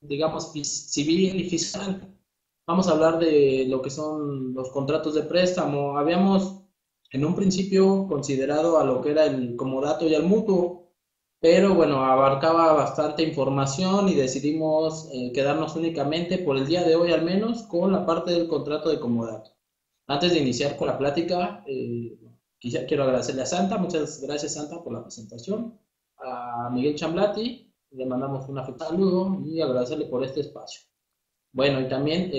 digamos, civil y fiscal. Vamos a hablar de lo que son los contratos de préstamo. Habíamos en un principio considerado a lo que era el comodato y el mutuo, pero bueno, abarcaba bastante información y decidimos quedarnos únicamente por el día de hoy al menos con la parte del contrato de comodato. Antes de iniciar con la plática, quiero agradecerle a Santa, muchas gracias Santa por la presentación, a Miguel Chamblati, le mandamos un afectuoso saludo y agradecerle por este espacio. Bueno, y también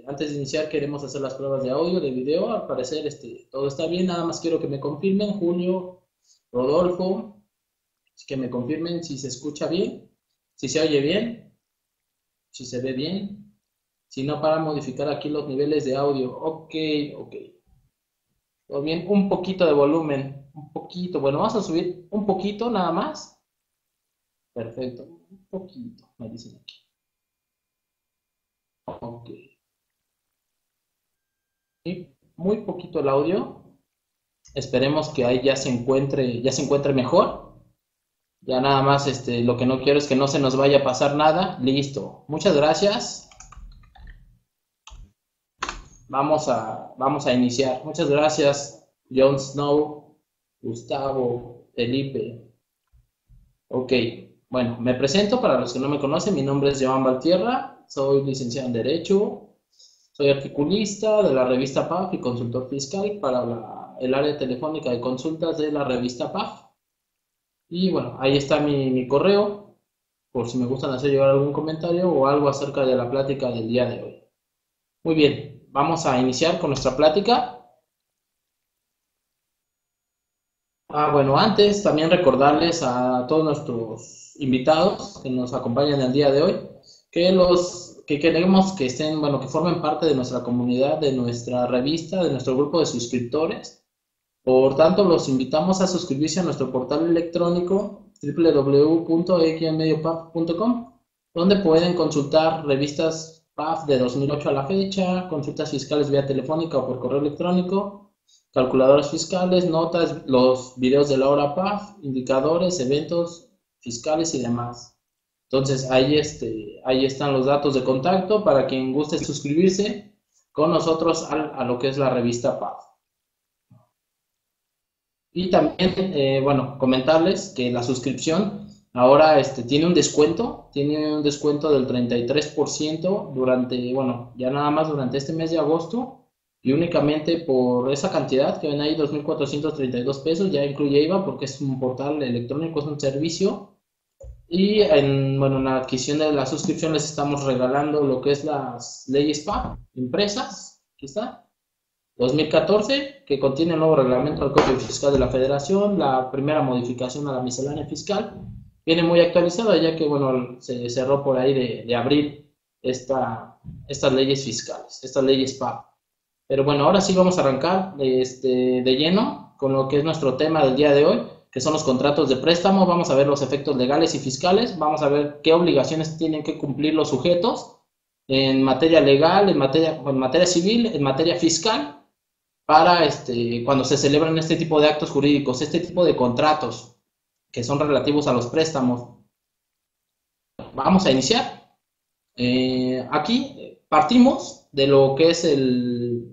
antes de iniciar queremos hacer las pruebas de audio, de video, al parecer todo está bien, nada más quiero que me confirmen, Julio, Rodolfo, que me confirmen si se escucha bien, si se oye bien, si se ve bien, si no, para modificar aquí los niveles de audio. Ok, ok. Todo bien, un poquito de volumen, un poquito. Bueno, vamos a subir un poquito nada más. Perfecto, un poquito, me dicen aquí. Ok. Y muy poquito el audio. Esperemos que ahí ya se encuentre mejor. Ya nada más, lo que no quiero es que no se nos vaya a pasar nada. Listo. Muchas gracias. Vamos a iniciar. Muchas gracias, Jon Snow, Gustavo, Felipe. Ok, bueno, me presento para los que no me conocen. Mi nombre es Joan Valtierra, soy licenciado en Derecho, soy articulista de la revista PAF y consultor fiscal para el área telefónica de consultas de la revista PAF. Y bueno, ahí está mi correo, por si me gustan hacer llegar algún comentario o algo acerca de la plática del día de hoy. Muy bien, vamos a iniciar con nuestra plática. Bueno, antes también recordarles a todos nuestros invitados que nos acompañan el día de hoy que queremos que estén, bueno, que formen parte de nuestra comunidad, de nuestra revista, de nuestro grupo de suscriptores. Por tanto, los invitamos a suscribirse a nuestro portal electrónico www.xmediopaf.com, donde pueden consultar revistas PAF de 2008 a la fecha, consultas fiscales vía telefónica o por correo electrónico, calculadoras fiscales, notas, los videos de la hora PAF, indicadores, eventos fiscales y demás. Entonces, ahí están los datos de contacto para quien guste suscribirse con nosotros a lo que es la revista PAF. Y también, bueno, comentarles que la suscripción ahora tiene un descuento del 33% durante, bueno, ya nada más durante este mes de agosto, y únicamente por esa cantidad que ven ahí, 2.432 pesos, ya incluye IVA porque es un portal electrónico, es un servicio. Y bueno, en la adquisición de la suscripción les estamos regalando lo que es las leyes PAF impresas, aquí está, 2014, que contiene el nuevo reglamento del Código Fiscal de la Federación, la primera modificación a la miscelánea fiscal. Viene muy actualizada ya que, bueno, se cerró por ahí de abrir estas leyes fiscales, estas leyes PAF. Pero bueno, ahora sí vamos a arrancar de lleno con lo que es nuestro tema del día de hoy, que son los contratos de préstamo. Vamos a ver los efectos legales y fiscales, vamos a ver qué obligaciones tienen que cumplir los sujetos en materia legal, en materia civil, en materia fiscal, para cuando se celebran este tipo de actos jurídicos, este tipo de contratos que son relativos a los préstamos. Vamos a iniciar. Aquí partimos de lo que es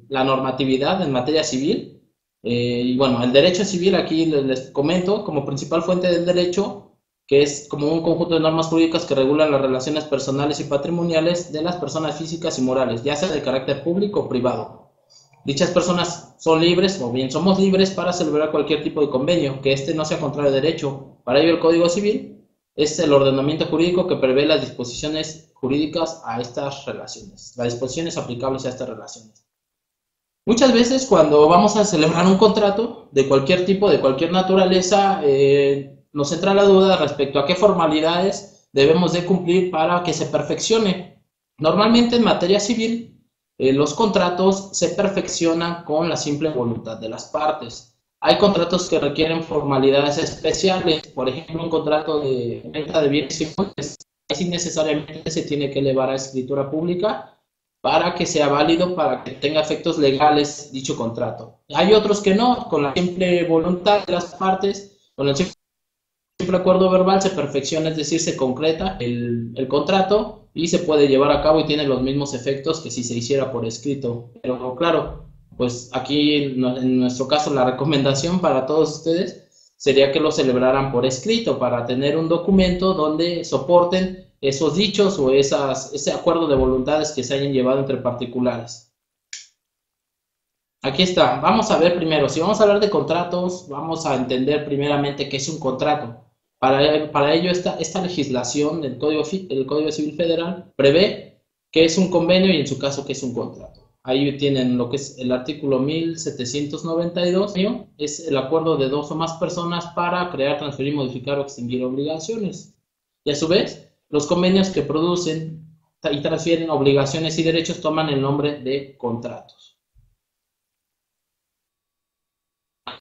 la normatividad en materia civil. Y bueno, el derecho civil aquí les comento como principal fuente del derecho, que es como un conjunto de normas jurídicas que regulan las relaciones personales y patrimoniales de las personas físicas y morales, ya sea de carácter público o privado. Dichas personas son libres, o bien somos libres, para celebrar cualquier tipo de convenio, que no sea contrario a derecho. Para ello el Código Civil es el ordenamiento jurídico que prevé las disposiciones jurídicas a estas relaciones, las disposiciones aplicables a estas relaciones. Muchas veces cuando vamos a celebrar un contrato de cualquier tipo, de cualquier naturaleza, nos entra la duda respecto a qué formalidades debemos de cumplir para que se perfeccione. Normalmente en materia civil, los contratos se perfeccionan con la simple voluntad de las partes. Hay contratos que requieren formalidades especiales, por ejemplo, un contrato de venta de bienes inmuebles, así necesariamente se tiene que elevar a escritura pública para que sea válido, para que tenga efectos legales dicho contrato. Hay otros que no, con la simple voluntad de las partes, con el simple acuerdo verbal se perfecciona, es decir, se concreta el contrato, y se puede llevar a cabo y tiene los mismos efectos que si se hiciera por escrito. Pero claro, pues aquí en nuestro caso la recomendación para todos ustedes sería que lo celebraran por escrito para tener un documento donde soporten esos dichos o ese acuerdo de voluntades que se hayan llevado entre particulares. Aquí está, vamos a ver primero, si vamos a hablar de contratos, vamos a entender primeramente qué es un contrato. Para ello, esta legislación del Código Civil Federal prevé qué es un convenio y en su caso qué es un contrato. Ahí tienen lo que es el artículo 1792, es el acuerdo de dos o más personas para crear, transferir, modificar o extinguir obligaciones. Y a su vez, los convenios que producen y transfieren obligaciones y derechos toman el nombre de contratos.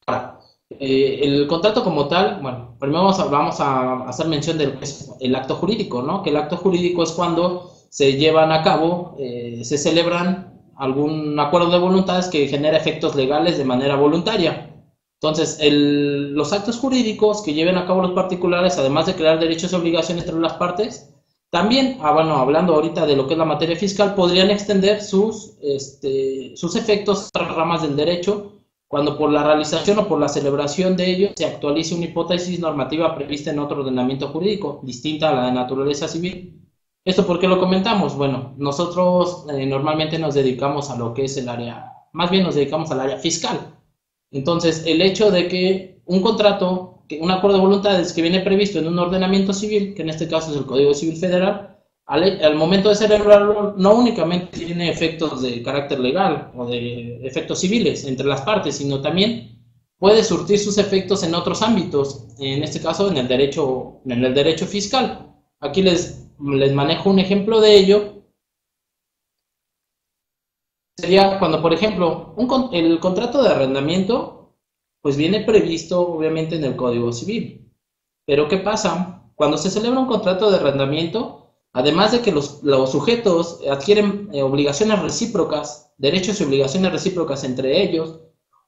Ahora, el contrato como tal, bueno, primero vamos a hacer mención del que es el acto jurídico, ¿no? Que el acto jurídico es cuando se llevan a cabo, se celebran algún acuerdo de voluntades que genera efectos legales de manera voluntaria. Entonces, los actos jurídicos que lleven a cabo los particulares, además de crear derechos y obligaciones entre las partes, también, bueno, hablando ahorita de lo que es la materia fiscal, podrían extender sus efectos a otras ramas del derecho, cuando por la realización o por la celebración de ello se actualice una hipótesis normativa prevista en otro ordenamiento jurídico, distinta a la de naturaleza civil. ¿Esto por qué lo comentamos? Bueno, nosotros normalmente nos dedicamos a lo que es el área, más bien nos dedicamos al área fiscal. Entonces, el hecho de que un contrato, un acuerdo de voluntades que viene previsto en un ordenamiento civil, que en este caso es el Código Civil Federal, al momento de celebrarlo, no únicamente tiene efectos de carácter legal o de efectos civiles entre las partes, sino también puede surtir sus efectos en otros ámbitos, en este caso en el derecho fiscal. Aquí les manejo un ejemplo de ello. Sería cuando, por ejemplo, el contrato de arrendamiento, pues viene previsto obviamente en el Código Civil. Pero ¿qué pasa? Cuando se celebra un contrato de arrendamiento, además de que los sujetos adquieren obligaciones recíprocas, derechos y obligaciones recíprocas entre ellos,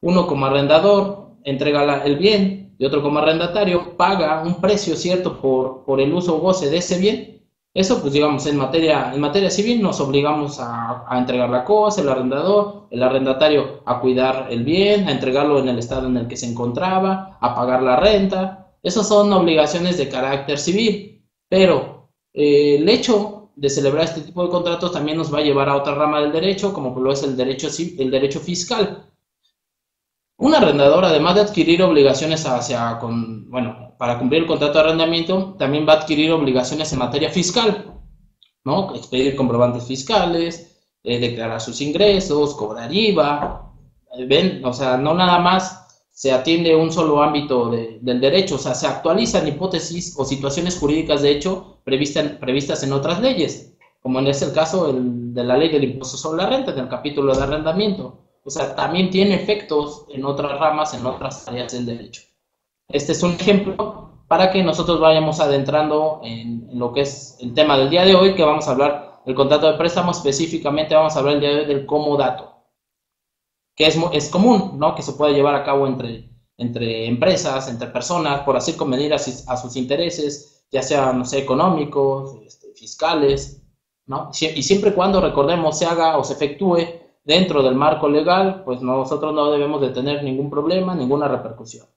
uno como arrendador entrega el bien y otro como arrendatario paga un precio cierto por el uso o goce de ese bien. Eso, pues digamos, en materia civil nos obligamos a entregar la cosa, el arrendatario a cuidar el bien, a entregarlo en el estado en el que se encontraba, a pagar la renta. Esas son obligaciones de carácter civil, pero el hecho de celebrar este tipo de contratos también nos va a llevar a otra rama del derecho, como lo es el derecho fiscal. Un arrendador, además de adquirir obligaciones para cumplir el contrato de arrendamiento, también va a adquirir obligaciones en materia fiscal, ¿no? Expedir comprobantes fiscales, declarar sus ingresos, cobrar IVA, ¿ven? O sea, no nada más se atiende un solo ámbito del derecho, o sea, se actualizan hipótesis o situaciones jurídicas de hecho previstas en otras leyes, como en este caso de la ley del impuesto sobre la renta, en el capítulo de arrendamiento. O sea, también tiene efectos en otras ramas, en otras áreas del derecho. Este es un ejemplo para que nosotros vayamos adentrando en lo que es el tema del día de hoy, que vamos a hablar del contrato de préstamo, específicamente vamos a hablar el día de hoy del comodato, que es común, ¿no? Que se puede llevar a cabo entre empresas, entre personas, por así convenir a sus intereses, ya sean, no sé, económicos, fiscales, ¿no? Y siempre y cuando, recordemos, se haga o se efectúe dentro del marco legal, pues nosotros no debemos de tener ningún problema, ninguna repercusión.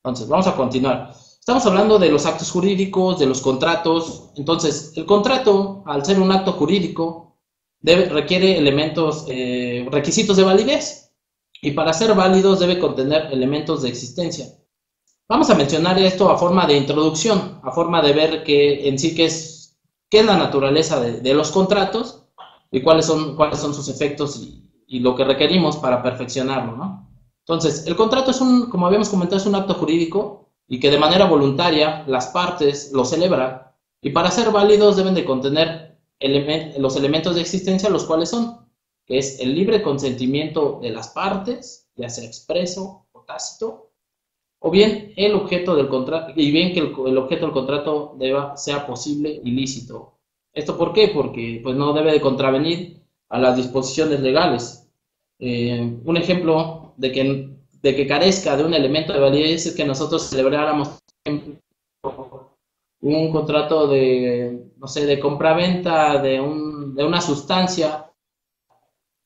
Entonces, vamos a continuar. Estamos hablando de los actos jurídicos, de los contratos. Entonces, el contrato, al ser un acto jurídico, requiere requisitos de validez. Y para ser válidos debe contener elementos de existencia. Vamos a mencionar esto a forma de introducción, a forma de ver qué es la naturaleza de los contratos y cuáles son sus efectos y lo que requerimos para perfeccionarlo, ¿no? Entonces, el contrato como habíamos comentado, es un acto jurídico y que de manera voluntaria las partes lo celebran, y para ser válidos deben de contener los elementos de existencia, los cuales son, que es el libre consentimiento de las partes, ya sea expreso o tácito, o bien el objeto del contrato, y bien que el objeto del contrato sea posible y lícito. ¿Esto por qué? Porque pues, no debe de contravenir a las disposiciones legales. Un ejemplo de que carezca de un elemento de validez es que nosotros celebráramos un contrato de, no sé, de compra-venta de una sustancia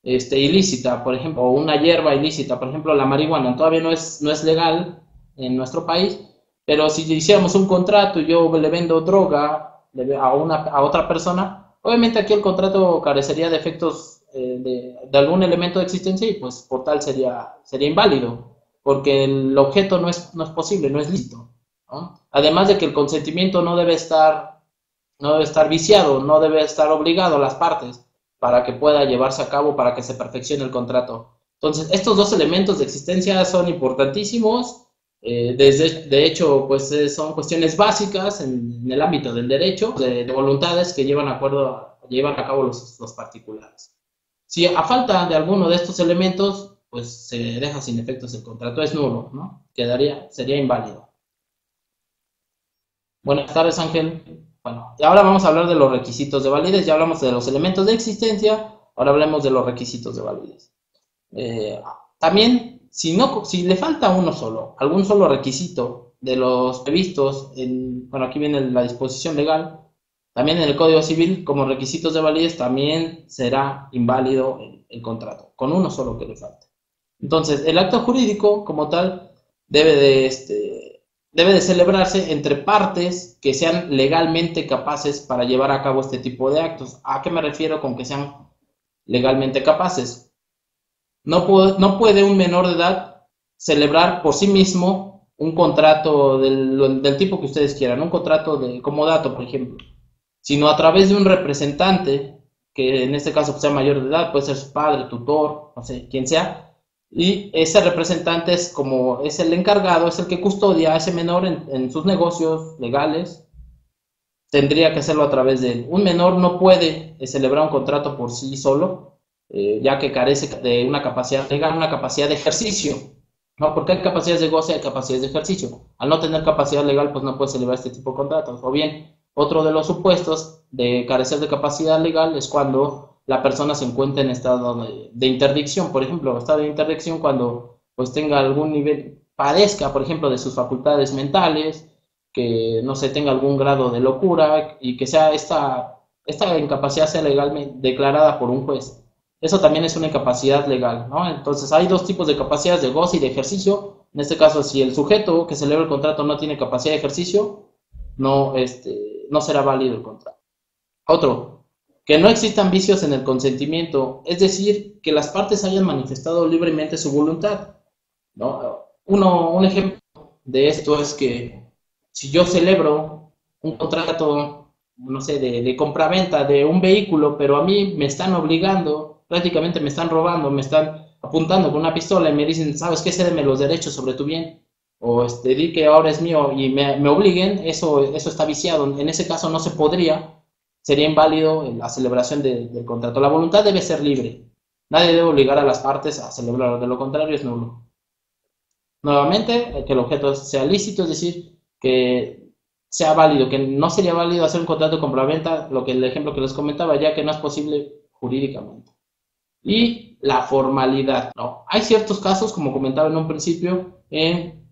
ilícita, por ejemplo, o una hierba ilícita, por ejemplo, la marihuana, todavía no es legal en nuestro país, pero si hiciéramos un contrato y yo le vendo droga a otra persona, obviamente aquí el contrato carecería de efectos de algún elemento de existencia y pues por tal sería inválido, porque el objeto no es posible, no es lícito, ¿no? Además de que el consentimiento no debe estar viciado, no debe estar obligado a las partes para que pueda llevarse a cabo, para que se perfeccione el contrato. Entonces, estos dos elementos de existencia son importantísimos. De hecho, pues son cuestiones básicas en el ámbito del derecho, de voluntades que llevan a cabo los particulares. Si a falta de alguno de estos elementos, pues se deja sin efectos el contrato, es nulo, ¿no? Sería inválido. Buenas tardes, Ángel. Bueno, y ahora vamos a hablar de los requisitos de validez. Ya hablamos de los elementos de existencia, ahora hablemos de los requisitos de validez. También, si le falta uno solo, algún solo requisito de los previstos bueno, aquí viene la disposición legal, también en el Código Civil, como requisitos de validez, también será inválido el contrato, con uno solo que le falte. Entonces, el acto jurídico, como tal, debe de celebrarse entre partes que sean legalmente capaces para llevar a cabo este tipo de actos. ¿A qué me refiero con que sean legalmente capaces? No puede un menor de edad celebrar por sí mismo un contrato del tipo que ustedes quieran, un contrato de comodato, por ejemplo, sino a través de un representante, que en este caso sea mayor de edad, puede ser su padre, tutor, no sé, quien sea, y ese representante es el encargado, es el que custodia a ese menor en sus negocios legales, tendría que hacerlo a través de él. Un menor no puede celebrar un contrato por sí solo, ya que carece de una capacidad legal, una capacidad de ejercicio, ¿no? Porque hay capacidades de goce y hay capacidades de ejercicio. Al no tener capacidad legal, pues no puede celebrar este tipo de contratos. O bien, otro de los supuestos de carecer de capacidad legal es cuando la persona se encuentra en estado de interdicción, por ejemplo, estado de interdicción cuando pues tenga algún nivel, padezca, por ejemplo, de sus facultades mentales, que no se tenga algún grado de locura y que sea esta incapacidad sea legalmente declarada por un juez. Eso también es una incapacidad legal, ¿no? Entonces hay dos tipos de capacidades de goce y de ejercicio. En este caso, si el sujeto que celebra el contrato no tiene capacidad de ejercicio, no será válido el contrato. Otro, que no existan vicios en el consentimiento, es decir, que las partes hayan manifestado libremente su voluntad, ¿no? Un ejemplo de esto es que si yo celebro un contrato, no sé, de compraventa de un vehículo, pero a mí me están obligando, prácticamente me están robando, me están apuntando con una pistola y me dicen, ¿sabes qué? Cédeme los derechos sobre tu bien, o di que ahora es mío y me obliguen, eso está viciado. En ese caso no se podría, sería inválido la celebración del contrato. La voluntad debe ser libre. Nadie debe obligar a las partes a celebrarlo, de lo contrario es nulo. Nuevamente, que el objeto sea lícito, es decir, que sea válido, que no sería válido hacer un contrato de compraventa, el ejemplo que les comentaba, ya que no es posible jurídicamente. Y la formalidad, ¿no? Hay ciertos casos, como comentaba en un principio, en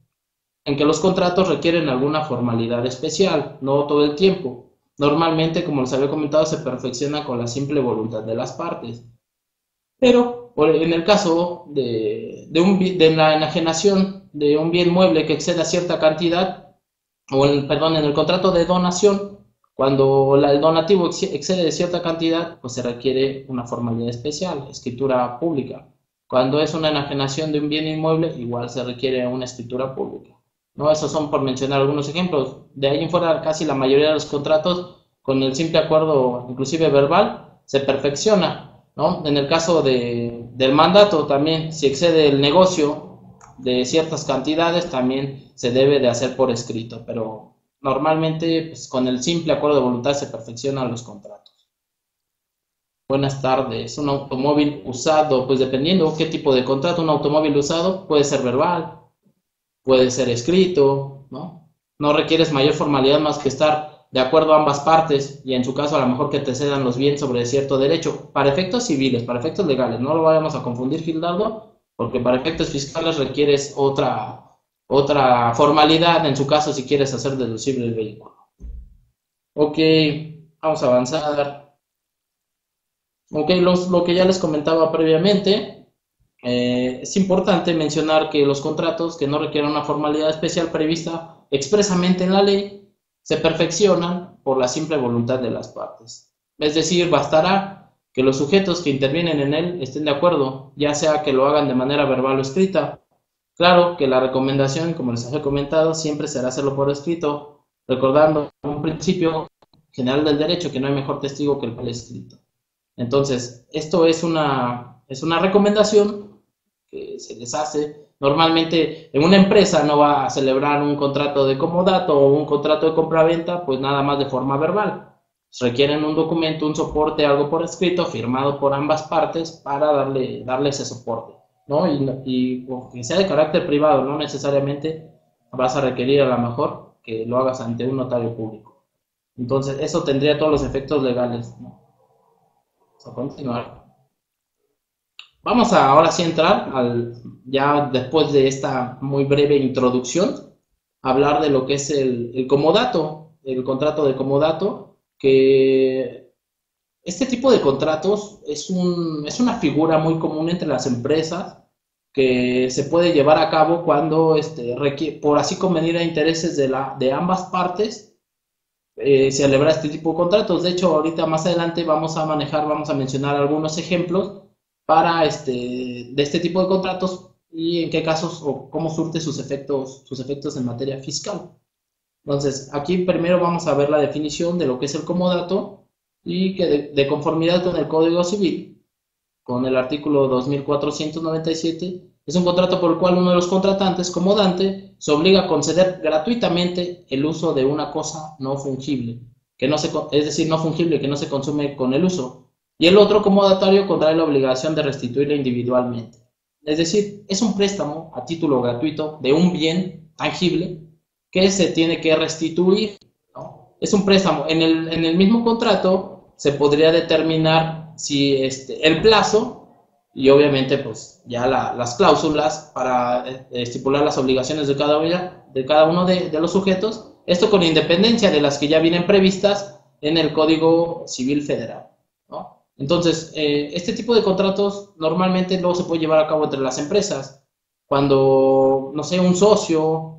que los contratos requieren alguna formalidad especial, no todo el tiempo. Normalmente, como les había comentado, se perfecciona con la simple voluntad de las partes. Pero en el caso de la enajenación de un bien mueble que exceda cierta cantidad, en el contrato de donación, cuando el donativo excede de cierta cantidad, pues se requiere una formalidad especial, escritura pública. Cuando es una enajenación de un bien inmueble, igual se requiere una escritura pública, ¿no? Esos son por mencionar algunos ejemplos. De ahí en fuera, casi la mayoría de los contratos, con el simple acuerdo, inclusive verbal, se perfecciona, ¿no? En el caso del mandato también, si excede el negocio de ciertas cantidades, también se debe de hacer por escrito, pero normalmente pues, con el simple acuerdo de voluntad se perfeccionan los contratos. Buenas tardes. Un automóvil usado, pues dependiendo qué tipo de contrato, un automóvil usado puede ser verbal, puede ser escrito, ¿no? No requieres mayor formalidad más que estar de acuerdo a ambas partes y en su caso a lo mejor que te cedan los bienes sobre cierto derecho, para efectos civiles, para efectos legales, no lo vayamos a confundir, Gildardo, porque para efectos fiscales requieres otra formalidad, en su caso si quieres hacer deducible el vehículo. Ok, vamos a avanzar. Ok, lo que ya les comentaba previamente, es importante mencionar que los contratos que no requieren una formalidad especial prevista expresamente en la ley se perfeccionan por la simple voluntad de las partes. Es decir, bastará que los sujetos que intervienen en él estén de acuerdo, ya sea que lo hagan de manera verbal o escrita. Claro que la recomendación, como les he comentado, siempre será hacerlo por escrito, recordando un principio general del derecho, que no hay mejor testigo que el papel escrito. Entonces, esto es una recomendación que se les hace. Normalmente en una empresa no va a celebrar un contrato de comodato o un contrato de compraventa, pues nada más de forma verbal. Requieren un documento, un soporte, algo por escrito, firmado por ambas partes para darle ese soporte, ¿no? Y que sea de carácter privado, no necesariamente vas a requerir a lo mejor que lo hagas ante un notario público. Entonces, eso tendría todos los efectos legales, ¿no? Vamos a continuar. Vamos a ahora sí entrar ya después de esta muy breve introducción, a hablar de lo que es el comodato, el contrato de comodato, que este tipo de contratos es una figura muy común entre las empresas que se puede llevar a cabo cuando, por así convenir a intereses de ambas partes, celebrar este tipo de contratos. De hecho, ahorita más adelante vamos a mencionar algunos ejemplos de este tipo de contratos y en qué casos o cómo surte sus efectos en materia fiscal. Entonces, aquí primero vamos a ver la definición de lo que es el comodato y que de conformidad con el Código Civil, con el artículo 2497, es un contrato por el cual uno de los contratantes, comodante, se obliga a conceder gratuitamente el uso de una cosa no fungible, es decir, no fungible que no se consume con el uso, y el otro comodatario contrae la obligación de restituirla individualmente. Es decir, es un préstamo a título gratuito de un bien tangible que se tiene que restituir, ¿no? Es un préstamo. En el mismo contrato se podría determinar si el plazo y obviamente pues ya las cláusulas para estipular las obligaciones de cada uno de los sujetos, esto con independencia de las que ya vienen previstas en el Código Civil Federal, ¿no? Entonces, este tipo de contratos normalmente luego se puede llevar a cabo entre las empresas. Cuando, no sé, un socio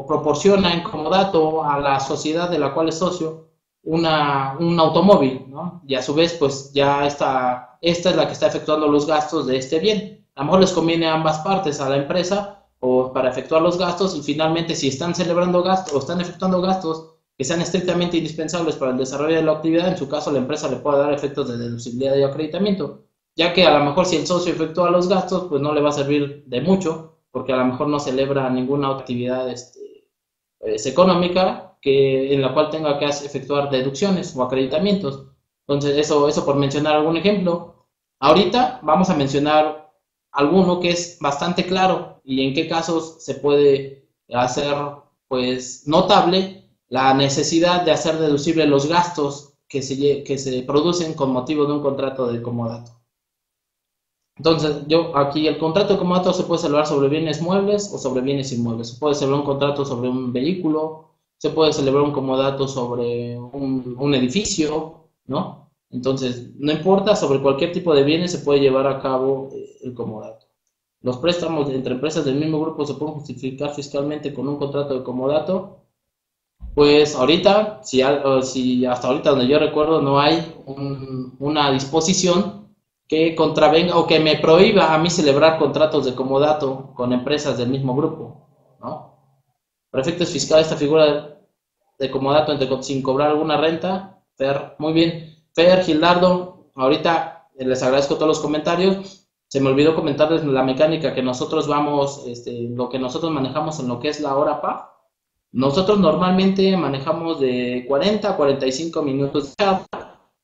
proporciona en comodato a la sociedad de la cual es socio un automóvil, ¿no? Y a su vez, pues ya esta es la que está efectuando los gastos de este bien. A lo mejor les conviene a ambas partes, a la empresa o para efectuar los gastos y finalmente si están celebrando gastos o están efectuando gastos que sean estrictamente indispensables para el desarrollo de la actividad, en su caso la empresa le puede dar efectos de deducibilidad y acreditamiento, ya que a lo mejor si el socio efectúa los gastos, pues no le va a servir de mucho, porque a lo mejor no celebra ninguna actividad económica en la cual tenga que efectuar deducciones o acreditamientos. Entonces, eso por mencionar algún ejemplo. Ahorita vamos a mencionar alguno que es bastante claro y en qué casos se puede hacer pues notable la necesidad de hacer deducible los gastos que se producen con motivo de un contrato de comodato. Entonces, aquí el contrato de comodato se puede celebrar sobre bienes muebles o sobre bienes inmuebles. Se puede celebrar un contrato sobre un vehículo, se puede celebrar un comodato sobre un edificio, ¿no? Entonces, no importa, sobre cualquier tipo de bienes se puede llevar a cabo el comodato. Los préstamos entre empresas del mismo grupo se pueden justificar fiscalmente con un contrato de comodato. Pues ahorita, si hasta ahorita donde yo recuerdo no hay una disposición que contravenga o que me prohíba a mí celebrar contratos de comodato con empresas del mismo grupo, ¿no? Para efectos fiscales, esta figura de comodato sin cobrar alguna renta, Fer, muy bien. Fer, Gildardo, ahorita les agradezco todos los comentarios. Se me olvidó comentarles la mecánica que nosotros lo que nosotros manejamos en lo que es la hora PA. Nosotros normalmente manejamos de 40 a 45 minutos de chat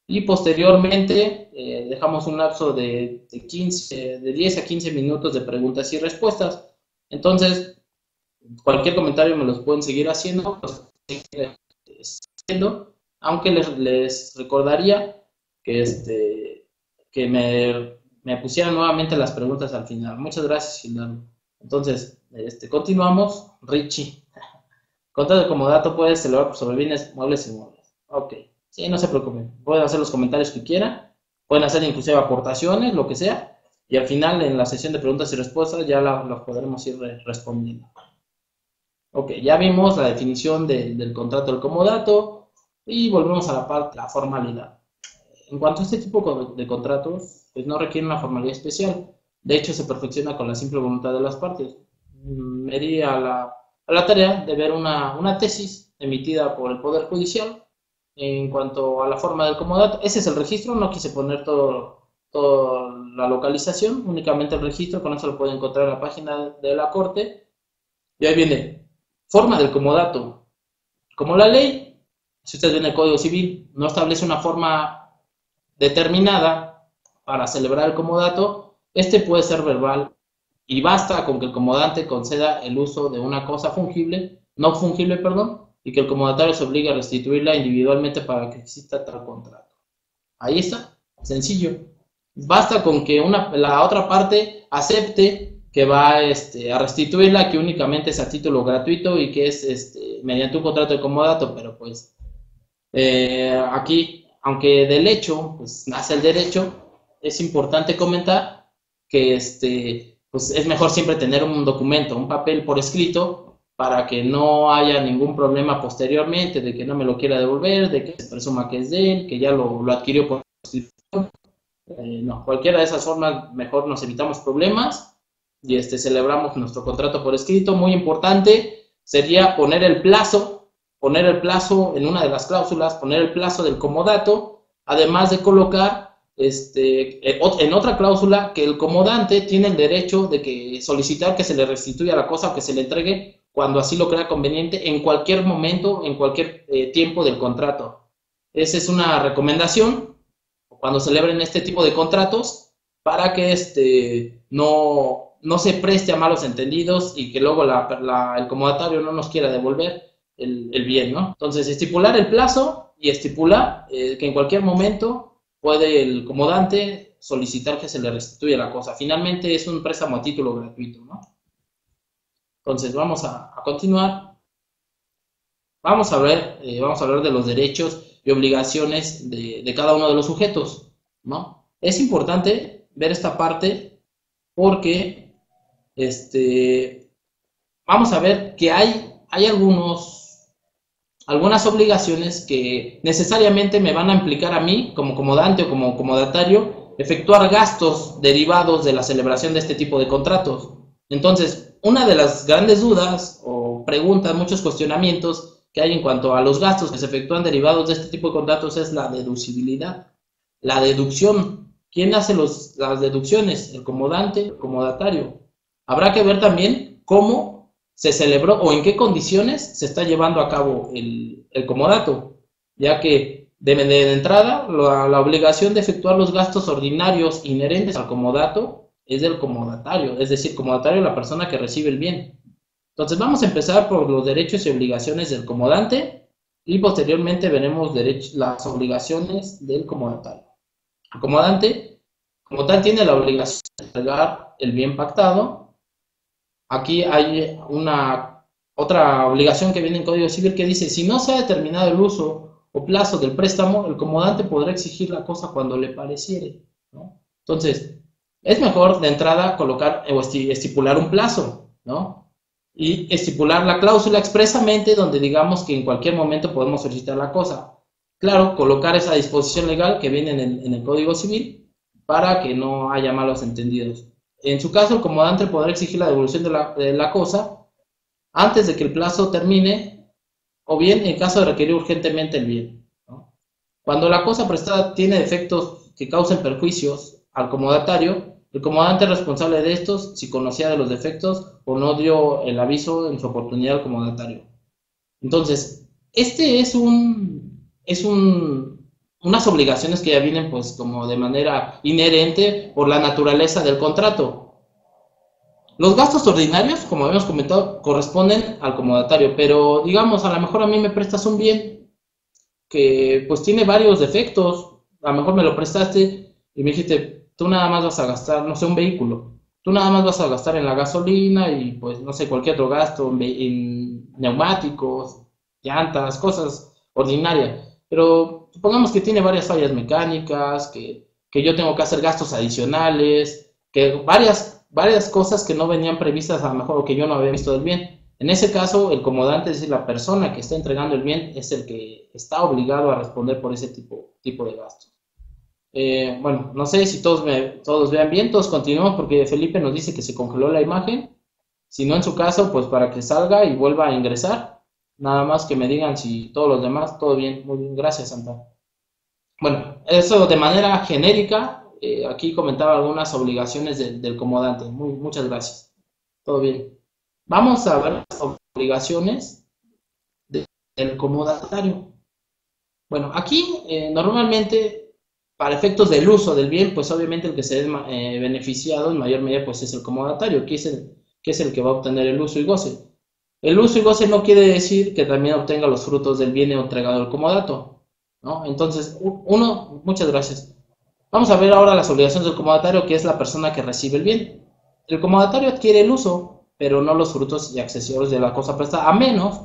y posteriormente dejamos un lapso de 10 a 15 minutos de preguntas y respuestas. Entonces, cualquier comentario me los pueden seguir haciendo, aunque les recordaría que me pusieran nuevamente las preguntas al final. Muchas gracias, Gildardo. Entonces, continuamos. Richie. Contrato de comodato puede celebrar sobre bienes muebles y inmuebles. Ok, sí, no se preocupen. Pueden hacer los comentarios que quieran. Pueden hacer inclusive aportaciones, lo que sea. Y al final, en la sesión de preguntas y respuestas, ya las podremos ir respondiendo. Ok, ya vimos la definición del contrato del comodato y volvemos a la parte de la formalidad. En cuanto a este tipo de contratos, pues no requiere una formalidad especial. De hecho, se perfecciona con la simple voluntad de las partes. Me di a la tarea de ver una tesis emitida por el Poder Judicial en cuanto a la forma del comodato. Ese es el registro, no quise poner toda la localización, únicamente el registro, con eso lo pueden encontrar en la página de la Corte. Y ahí viene, forma del comodato. Como la ley, si ustedes ven el Código Civil, no establece una forma determinada para celebrar el comodato, este puede ser verbal y basta con que el comodante conceda el uso de una cosa no fungible, y que el comodatario se obligue a restituirla individualmente para que exista tal contrato. Ahí está, sencillo. Basta con que la otra parte acepte que va a restituirla, que únicamente es a título gratuito y que es mediante un contrato de comodato, pero pues aquí, aunque del hecho, pues nace el derecho, es importante comentar que pues es mejor siempre tener un documento, un papel por escrito, para que no haya ningún problema posteriormente, de que no me lo quiera devolver, de que se presuma que es de él, que ya lo adquirió por escrito. No, cualquiera de esas formas, mejor nos evitamos problemas y celebramos nuestro contrato por escrito. Muy importante sería poner el plazo en una de las cláusulas, poner el plazo del comodato, además de colocar en otra cláusula que el comodante tiene el derecho de solicitar que se le restituya la cosa o que se le entregue cuando así lo crea conveniente en cualquier momento, en cualquier tiempo del contrato. Esa es una recomendación cuando celebren este tipo de contratos para que no se preste a malos entendidos y que luego el comodatario no nos quiera devolver el bien, ¿no? Entonces, estipular el plazo y estipular que en cualquier momento puede el comodante solicitar que se le restituya la cosa. Finalmente es un préstamo a título gratuito, ¿no? Entonces, vamos a continuar. Vamos a hablar de los derechos y obligaciones de cada uno de los sujetos, ¿no? Es importante ver esta parte porque vamos a ver que hay algunas obligaciones que necesariamente me van a implicar a mí, como comodante o como comodatario, efectuar gastos derivados de la celebración de este tipo de contratos. Entonces, una de las grandes dudas o preguntas, muchos cuestionamientos que hay en cuanto a los gastos que se efectúan derivados de este tipo de contratos es la deducibilidad, la deducción. ¿Quién hace las deducciones? El comodante, el comodatario. Habrá que ver también cómo se celebró o en qué condiciones se está llevando a cabo el comodato, ya que de entrada la obligación de efectuar los gastos ordinarios inherentes al comodato es del comodatario, es decir, comodatario es la persona que recibe el bien. Entonces vamos a empezar por los derechos y obligaciones del comodante y posteriormente veremos las obligaciones del comodatario. El comodante, como tal, tiene la obligación de entregar el bien pactado. Aquí hay otra obligación que viene en Código Civil que dice, si no se ha determinado el uso o plazo del préstamo, el comodante podrá exigir la cosa cuando le pareciere, ¿no? Entonces, es mejor de entrada colocar o estipular un plazo, ¿no? Y estipular la cláusula expresamente donde digamos que en cualquier momento podemos solicitar la cosa. Claro, colocar esa disposición legal que viene en el Código Civil para que no haya malos entendidos. En su caso, el comodante podrá exigir la devolución de la cosa antes de que el plazo termine o bien en caso de requerir urgentemente el bien, ¿no? Cuando la cosa prestada tiene defectos que causen perjuicios al comodatario, el comodante es responsable de estos si conocía de los defectos o no dio el aviso en su oportunidad al comodatario. Entonces, unas obligaciones que ya vienen pues como de manera inherente por la naturaleza del contrato. Los gastos ordinarios, como habíamos comentado, corresponden al comodatario, pero digamos, a lo mejor a mí me prestas un bien que pues tiene varios defectos, a lo mejor me lo prestaste y me dijiste, tú nada más vas a gastar, no sé, un vehículo, tú nada más vas a gastar en la gasolina y pues no sé, cualquier otro gasto, en neumáticos, llantas, cosas ordinarias. Pero supongamos que tiene varias fallas mecánicas, que yo tengo que hacer gastos adicionales, que varias cosas que no venían previstas a lo mejor o que yo no había visto del bien. En ese caso, el comodante, es decir, la persona que está entregando el bien, es el que está obligado a responder por ese tipo de gastos. Bueno, no sé si todos vean bien, todos continuamos porque Felipe nos dice que se congeló la imagen. Si no en su caso, pues para que salga y vuelva a ingresar. Nada más que me digan si todos los demás, todo bien. Muy bien, gracias, Santa. Bueno, eso de manera genérica, aquí comentaba algunas obligaciones del comodante. Muchas gracias. Todo bien. Vamos a ver las obligaciones del comodatario. Bueno, aquí normalmente, para efectos del uso del bien, pues obviamente el que se ve beneficiado en mayor medida pues es el comodatario, que es el que va a obtener el uso y goce. El uso y goce no quiere decir que también obtenga los frutos del bien entregado al comodato, ¿no? Entonces, muchas gracias. Vamos a ver ahora las obligaciones del comodatario, que es la persona que recibe el bien. El comodatario adquiere el uso, pero no los frutos y accesorios de la cosa prestada, a menos,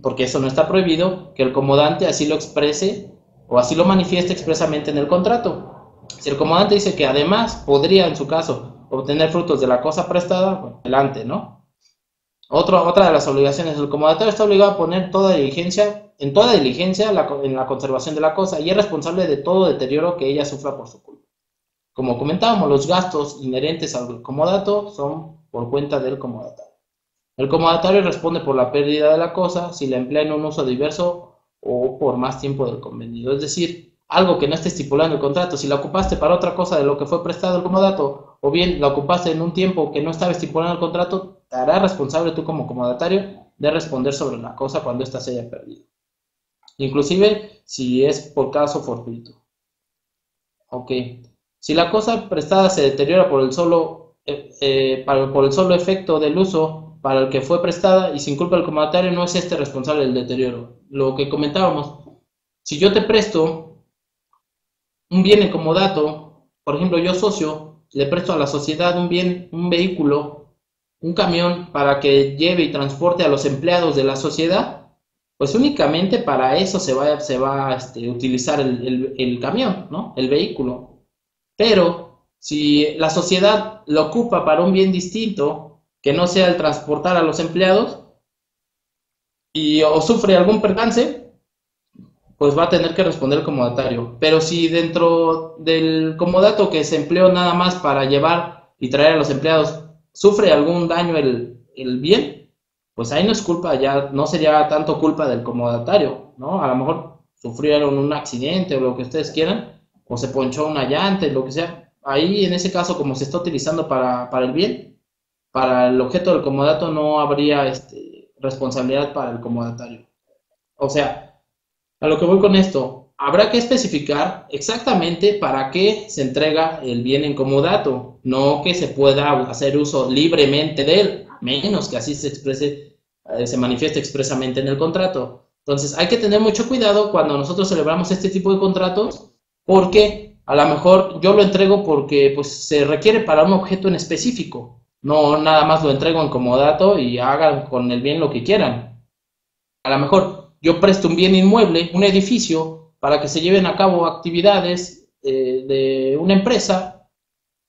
porque eso no está prohibido, que el comodante así lo exprese o así lo manifieste expresamente en el contrato. Si el comodante dice que además podría, en su caso, obtener frutos de la cosa prestada, bueno, adelante, ¿no? Otra de las obligaciones, el comodatario está obligado a poner en toda diligencia en la conservación de la cosa y es responsable de todo deterioro que ella sufra por su culpa. Como comentábamos, los gastos inherentes al comodato son por cuenta del comodatario. El comodatario responde por la pérdida de la cosa si la emplea en un uso diverso o por más tiempo del convenido. Es decir, algo que no esté estipulado en el contrato, si la ocupaste para otra cosa de lo que fue prestado el comodato, o bien la ocupaste en un tiempo que no estaba estipulado en el contrato, te harás responsable tú como comodatario de responder sobre la cosa cuando ésta se haya perdido. Inclusive si es por caso fortuito. Ok. Si la cosa prestada se deteriora por el solo efecto del uso para el que fue prestada y sin culpa del comodatario, no es este responsable del deterioro. Lo que comentábamos, si yo te presto un bien en comodato, por ejemplo, yo socio, le presto a la sociedad un bien, un vehículo, un camión para que lleve y transporte a los empleados de la sociedad, pues únicamente para eso se va a utilizar el camión, ¿no? El vehículo. Pero si la sociedad lo ocupa para un bien distinto, que no sea el transportar a los empleados, o sufre algún percance, pues va a tener que responder el comodatario. Pero si dentro del comodato que se empleó nada más para llevar y traer a los empleados, sufre algún daño el bien, pues ahí no es culpa, ya no sería tanto culpa del comodatario, ¿no? A lo mejor sufrieron un accidente o lo que ustedes quieran, o se ponchó una llanta, lo que sea. Ahí en ese caso, como se está utilizando para el bien, para el objeto del comodato no habría responsabilidad para el comodatario. O sea, a lo que voy con esto, habrá que especificar exactamente para qué se entrega el bien en comodato, no que se pueda hacer uso libremente de él, a menos que así se manifieste expresamente en el contrato. Entonces, hay que tener mucho cuidado cuando nosotros celebramos este tipo de contratos, porque a lo mejor yo lo entrego porque pues, se requiere para un objeto en específico, no nada más lo entrego en comodato y hagan con el bien lo que quieran. A lo mejor yo presto un bien inmueble, un edificio, para que se lleven a cabo actividades de una empresa,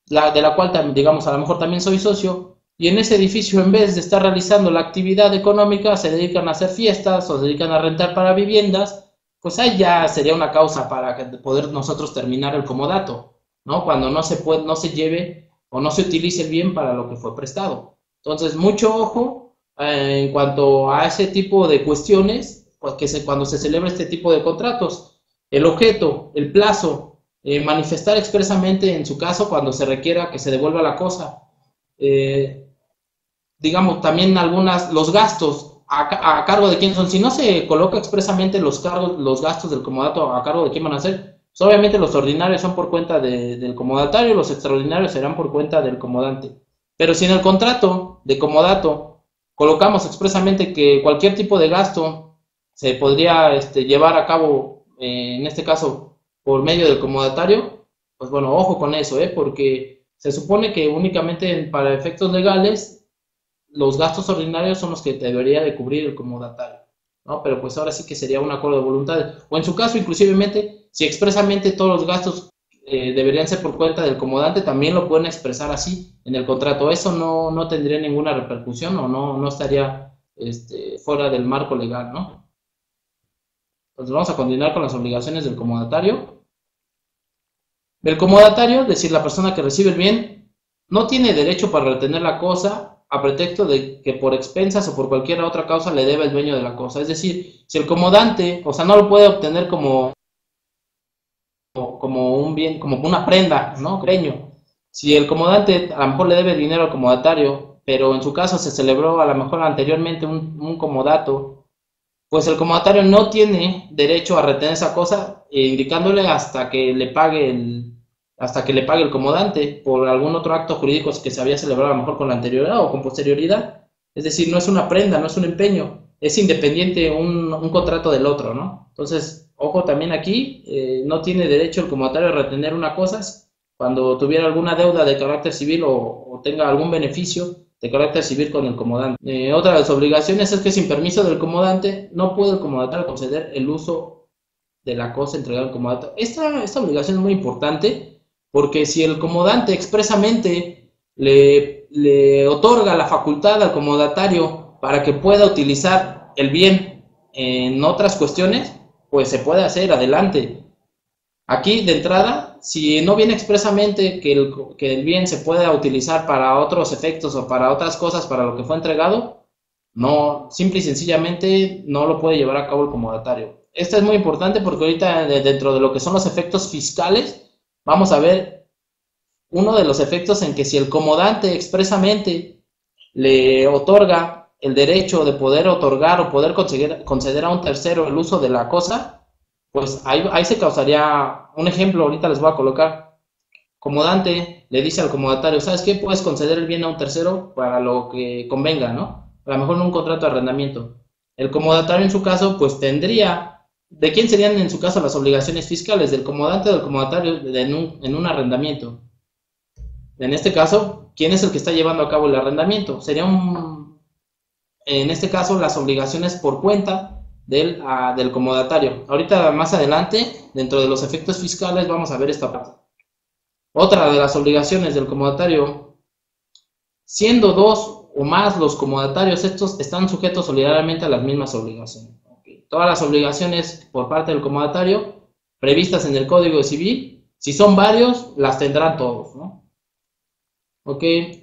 de la cual, digamos, a lo mejor también soy socio, y en ese edificio, en vez de estar realizando la actividad económica, se dedican a hacer fiestas o se dedican a rentar para viviendas, pues ahí ya sería una causa para poder nosotros terminar el comodato, ¿no? Cuando no se lleve o no se utilice el bien para lo que fue prestado. Entonces, mucho ojo en cuanto a ese tipo de cuestiones, pues cuando se celebra este tipo de contratos, el objeto, el plazo, manifestar expresamente en su caso cuando se requiera que se devuelva la cosa. Digamos, también los gastos a cargo de quién son. Si no se coloca expresamente los gastos del comodato a cargo de quién van a ser, pues obviamente los ordinarios son por cuenta del comodatario, los extraordinarios serán por cuenta del comodante. Pero si en el contrato de comodato colocamos expresamente que cualquier tipo de gasto se podría llevar a cabo, en este caso, por medio del comodatario, pues bueno, ojo con eso, porque se supone que únicamente para efectos legales los gastos ordinarios son los que debería de cubrir el comodatario, ¿no? Pero pues ahora sí que sería un acuerdo de voluntades. O en su caso, inclusivemente, si expresamente todos los gastos deberían ser por cuenta del comodante, también lo pueden expresar así en el contrato. Eso no tendría ninguna repercusión o no estaría fuera del marco legal, ¿no? Entonces vamos a continuar con las obligaciones del comodatario. El comodatario, es decir, la persona que recibe el bien, no tiene derecho para retener la cosa a pretexto de que por expensas o por cualquier otra causa le debe el dueño de la cosa. Es decir, si el comodante, o sea, no lo puede obtener como un bien, como una prenda, ¿no? Creño. Si el comodante a lo mejor le debe dinero al comodatario, pero en su caso se celebró a lo mejor anteriormente un comodato, pues el comodatario no tiene derecho a retener esa cosa, indicándole hasta que le pague el comodante por algún otro acto jurídico que se había celebrado a lo mejor con la anterioridad o con posterioridad. Es decir, no es una prenda, no es un empeño, es independiente un contrato del otro, ¿no? Entonces, ojo también aquí, no tiene derecho el comodatario a retener una cosa cuando tuviera alguna deuda de carácter civil o tenga algún beneficio de carácter civil con el comodante. Otra de las obligaciones es que sin permiso del comodante no puede el comodatario conceder el uso de la cosa entregada al comodatario. Esta obligación es muy importante porque si el comodante expresamente le otorga la facultad al comodatario para que pueda utilizar el bien en otras cuestiones, pues se puede hacer adelante. Aquí, de entrada, si no viene expresamente que el bien se pueda utilizar para otros efectos o para otras cosas para lo que fue entregado, no, simple y sencillamente no lo puede llevar a cabo el comodatario. Esto es muy importante porque ahorita dentro de lo que son los efectos fiscales, vamos a ver uno de los efectos en que si el comodante expresamente le otorga el derecho de poder otorgar o poder conceder a un tercero el uso de la cosa, pues ahí se causaría un ejemplo, ahorita les voy a colocar. Comodante le dice al comodatario, ¿sabes qué? Puedes conceder el bien a un tercero para lo que convenga, ¿no? A lo mejor en un contrato de arrendamiento. El comodatario en su caso, pues tendría, ¿de quién serían en su caso las obligaciones fiscales? ¿Del comodante o del comodatario en un arrendamiento? En este caso, ¿quién es el que está llevando a cabo el arrendamiento? Sería en este caso, las obligaciones por cuenta del comodatario. Ahorita más adelante, dentro de los efectos fiscales, vamos a ver esta parte. Otra de las obligaciones del comodatario, siendo dos o más los comodatarios, estos están sujetos solidariamente a las mismas obligaciones. Todas las obligaciones por parte del comodatario previstas en el Código Civil, si son varios, las tendrán todos, ¿no?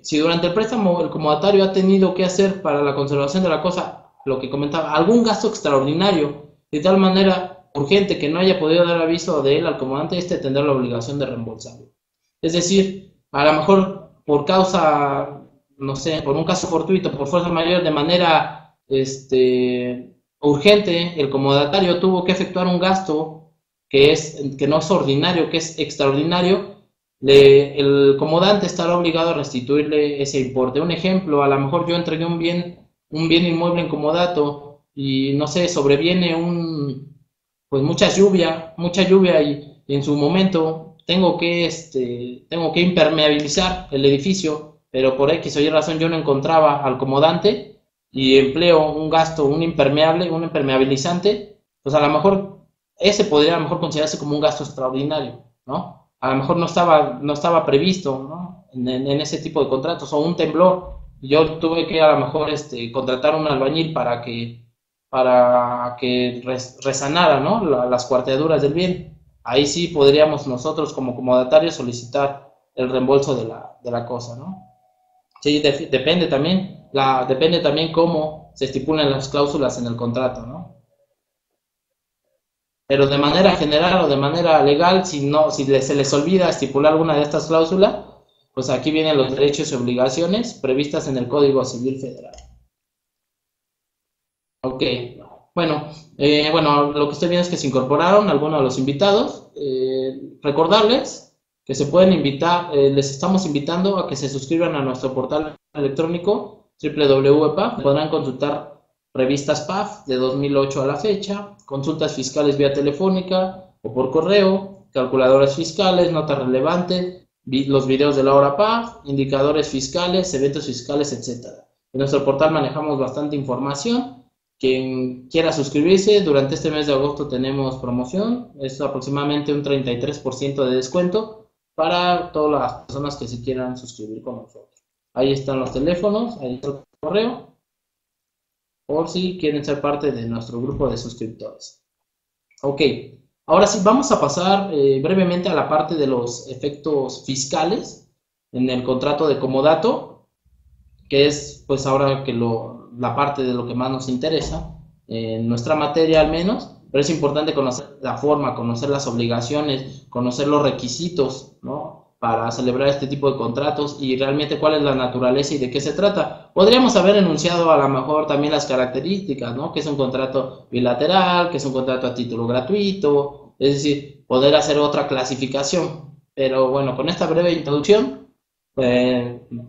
Si durante el préstamo el comodatario ha tenido que hacer para la conservación de la cosa, lo que comentaba, algún gasto extraordinario, de tal manera urgente que no haya podido dar aviso de él al comodante, tendrá la obligación de reembolsarlo. Es decir, a lo mejor por causa, no sé, por un caso fortuito, por fuerza mayor, de manera urgente, el comodatario tuvo que efectuar un gasto que no es ordinario, que es extraordinario, el comodante estará obligado a restituirle ese importe. Un ejemplo, a lo mejor yo entregué un bien inmueble en comodato y no sé, sobreviene pues mucha lluvia y en su momento tengo que impermeabilizar el edificio, pero por X o Y razón yo no encontraba al comodante y empleo un gasto, un impermeabilizante, pues a lo mejor ese podría a lo mejor considerarse como un gasto extraordinario, ¿no? A lo mejor no estaba previsto, ¿no? en ese tipo de contratos, o un temblor. Yo tuve que a lo mejor contratar un albañil para que resanara, ¿no? las cuarteaduras del bien. Ahí sí podríamos nosotros como comodatarios solicitar el reembolso de la cosa, ¿no? Sí, depende también cómo se estipulan las cláusulas en el contrato, ¿no? Pero de manera general o de manera legal, si se les olvida estipular alguna de estas cláusulas, pues aquí vienen los derechos y obligaciones previstas en el Código Civil Federal. Ok, bueno, lo que estoy viendo es que se incorporaron algunos de los invitados. Recordarles que se pueden invitar, les estamos invitando a que se suscriban a nuestro portal electrónico www.paf. Podrán consultar revistas PAF de 2008 a la fecha, consultas fiscales vía telefónica o por correo, calculadoras fiscales, notas relevantes, los videos de la hora PAF, indicadores fiscales, eventos fiscales, etc. En nuestro portal manejamos bastante información. Quien quiera suscribirse, durante este mes de agosto tenemos promoción, es aproximadamente un 33% de descuento para todas las personas que se quieran suscribir con nosotros. Ahí están los teléfonos, ahí está el correo, por si quieren ser parte de nuestro grupo de suscriptores. Ok, ahora sí, vamos a pasar brevemente a la parte de los efectos fiscales en el contrato de comodato, que es pues ahora que la parte de lo que más nos interesa, en nuestra materia al menos, pero es importante conocer la forma, conocer las obligaciones, conocer los requisitos, ¿no? Para celebrar este tipo de contratos y realmente cuál es la naturaleza y de qué se trata. Podríamos haber enunciado a lo mejor también las características, ¿no? Que es un contrato bilateral, que es un contrato a título gratuito, es decir, poder hacer otra clasificación. Pero bueno, con esta breve introducción,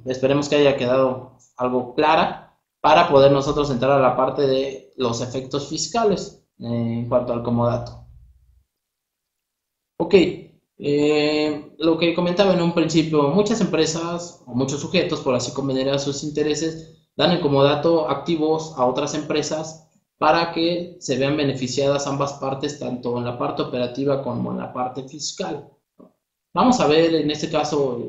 esperemos que haya quedado algo clara para poder nosotros entrar a la parte de los efectos fiscales en cuanto al comodato. Ok, lo que comentaba en un principio, muchas empresas o muchos sujetos, por así convenir a sus intereses, dan en comodato activos a otras empresas para que se vean beneficiadas ambas partes, tanto en la parte operativa como en la parte fiscal. Vamos a ver en este caso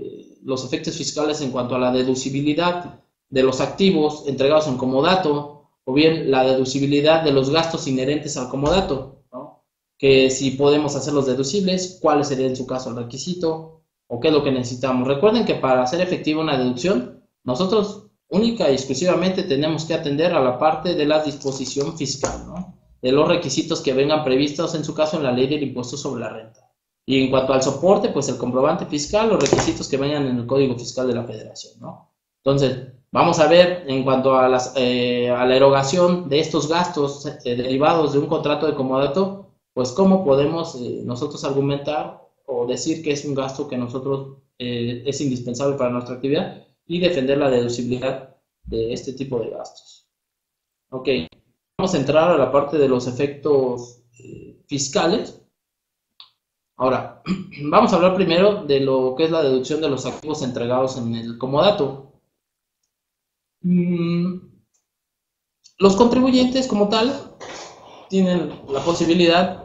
los efectos fiscales en cuanto a la deducibilidad de los activos entregados en comodato o bien la deducibilidad de los gastos inherentes al comodato, ¿no? Que si podemos hacerlos deducibles, cuál sería en su caso el requisito o qué es lo que necesitamos. Recuerden que para hacer efectiva una deducción, nosotros única y exclusivamente tenemos que atender a la parte de la disposición fiscal, ¿no? De los requisitos que vengan previstos en su caso en la ley del impuesto sobre la renta. Y en cuanto al soporte, pues el comprobante fiscal, los requisitos que vengan en el Código Fiscal de la Federación, ¿no? Entonces, vamos a ver en cuanto a a la erogación de estos gastos derivados de un contrato de comodato, pues cómo podemos nosotros argumentar o decir que es un gasto que nosotros es indispensable para nuestra actividad y defender la deducibilidad de este tipo de gastos. Ok, vamos a entrar a la parte de los efectos fiscales. Ahora, vamos a hablar primero de lo que es la deducción de los activos entregados en el comodato. Mm, los contribuyentes como tal tienen la posibilidad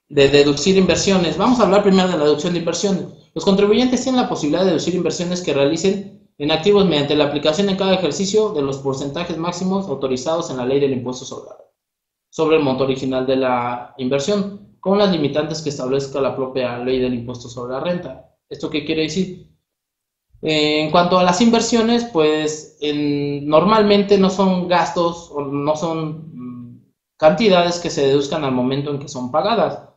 de deducir inversiones. Vamos a hablar primero de la deducción de inversiones. Los contribuyentes tienen la posibilidad de deducir inversiones que realicen en activos mediante la aplicación en cada ejercicio de los porcentajes máximos autorizados en la ley del impuesto sobre el monto original de la inversión, con las limitantes que establezca la propia ley del impuesto sobre la renta. ¿Esto qué quiere decir? En cuanto a las inversiones, pues normalmente no son gastos o no son cantidades que se deduzcan al momento en que son pagadas.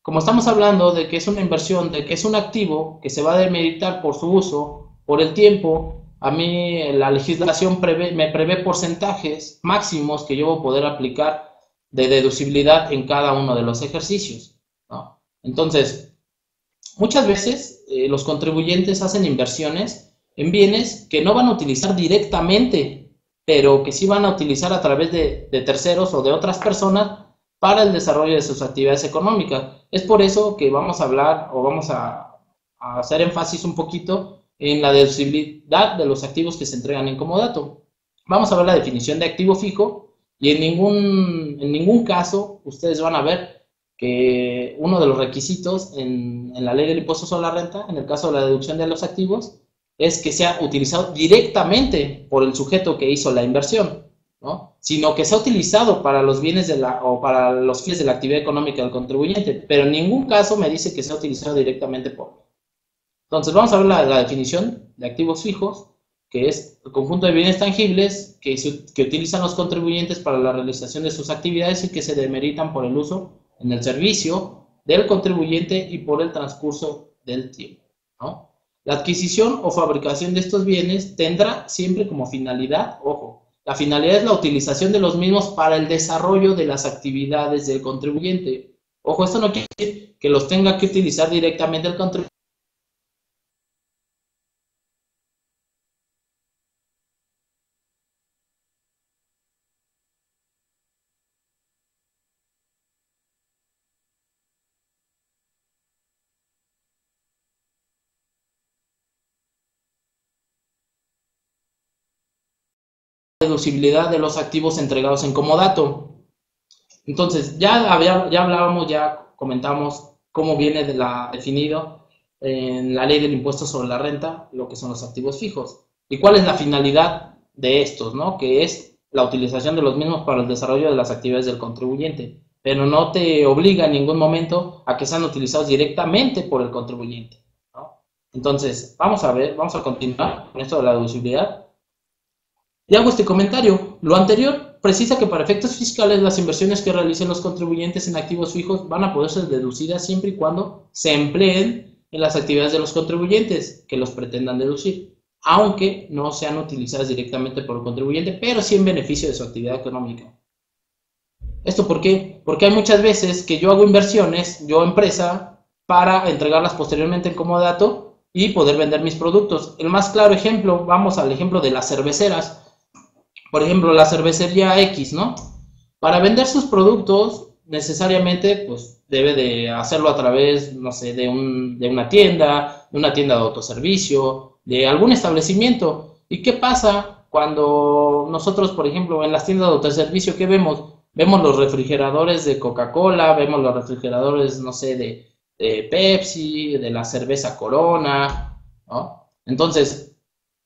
Como estamos hablando de que es una inversión, de que es un activo que se va a demeritar por su uso, por el tiempo, a mí la legislación me prevé porcentajes máximos que yo voy a poder aplicar de deducibilidad en cada uno de los ejercicios, ¿no? Entonces, muchas veces los contribuyentes hacen inversiones en bienes que no van a utilizar directamente, pero que sí van a utilizar a través de terceros o de otras personas para el desarrollo de sus actividades económicas. Es por eso que vamos a hablar o vamos a hacer énfasis un poquito en la deducibilidad de los activos que se entregan en comodato. Vamos a ver la definición de activo fijo y en ningún caso ustedes van a ver que uno de los requisitos en la ley del impuesto sobre la renta, en el caso de la deducción de los activos, es que sea utilizado directamente por el sujeto que hizo la inversión, ¿no? Sino que sea utilizado para los bienes o para los fines de la actividad económica del contribuyente, pero en ningún caso me dice que sea utilizado directamente por. Entonces vamos a ver la definición de activos fijos, que es el conjunto de bienes tangibles que utilizan los contribuyentes para la realización de sus actividades y que se demeritan por el uso en el servicio del contribuyente y por el transcurso del tiempo, ¿no? La adquisición o fabricación de estos bienes tendrá siempre como finalidad, ojo, la finalidad es la utilización de los mismos para el desarrollo de las actividades del contribuyente. Ojo, esto no quiere decir que los tenga que utilizar directamente el contribuyente deducibilidad de los activos entregados en comodato. Entonces, ya hablábamos, ya comentamos cómo viene definido en la ley del impuesto sobre la renta lo que son los activos fijos y cuál es la finalidad de estos, ¿no? Que es la utilización de los mismos para el desarrollo de las actividades del contribuyente, pero no te obliga en ningún momento a que sean utilizados directamente por el contribuyente, ¿no? Entonces, vamos a continuar con esto de la deducibilidad. Y hago este comentario. Lo anterior precisa que para efectos fiscales las inversiones que realicen los contribuyentes en activos fijos van a poder ser deducidas siempre y cuando se empleen en las actividades de los contribuyentes que los pretendan deducir, aunque no sean utilizadas directamente por el contribuyente, pero sí en beneficio de su actividad económica. ¿Esto por qué? Porque hay muchas veces que yo hago inversiones, yo empresa, para entregarlas posteriormente en comodato y poder vender mis productos. El más claro ejemplo, vamos al ejemplo de las cerveceras. Por ejemplo, la cervecería X, ¿no? Para vender sus productos, necesariamente, pues, debe de hacerlo a través, no sé, de una tienda, de autoservicio, de algún establecimiento. ¿Y qué pasa cuando nosotros, por ejemplo, en las tiendas de autoservicio, qué vemos? Vemos los refrigeradores de Coca-Cola, vemos los refrigeradores, no sé, de Pepsi, de la cerveza Corona, ¿no? Entonces,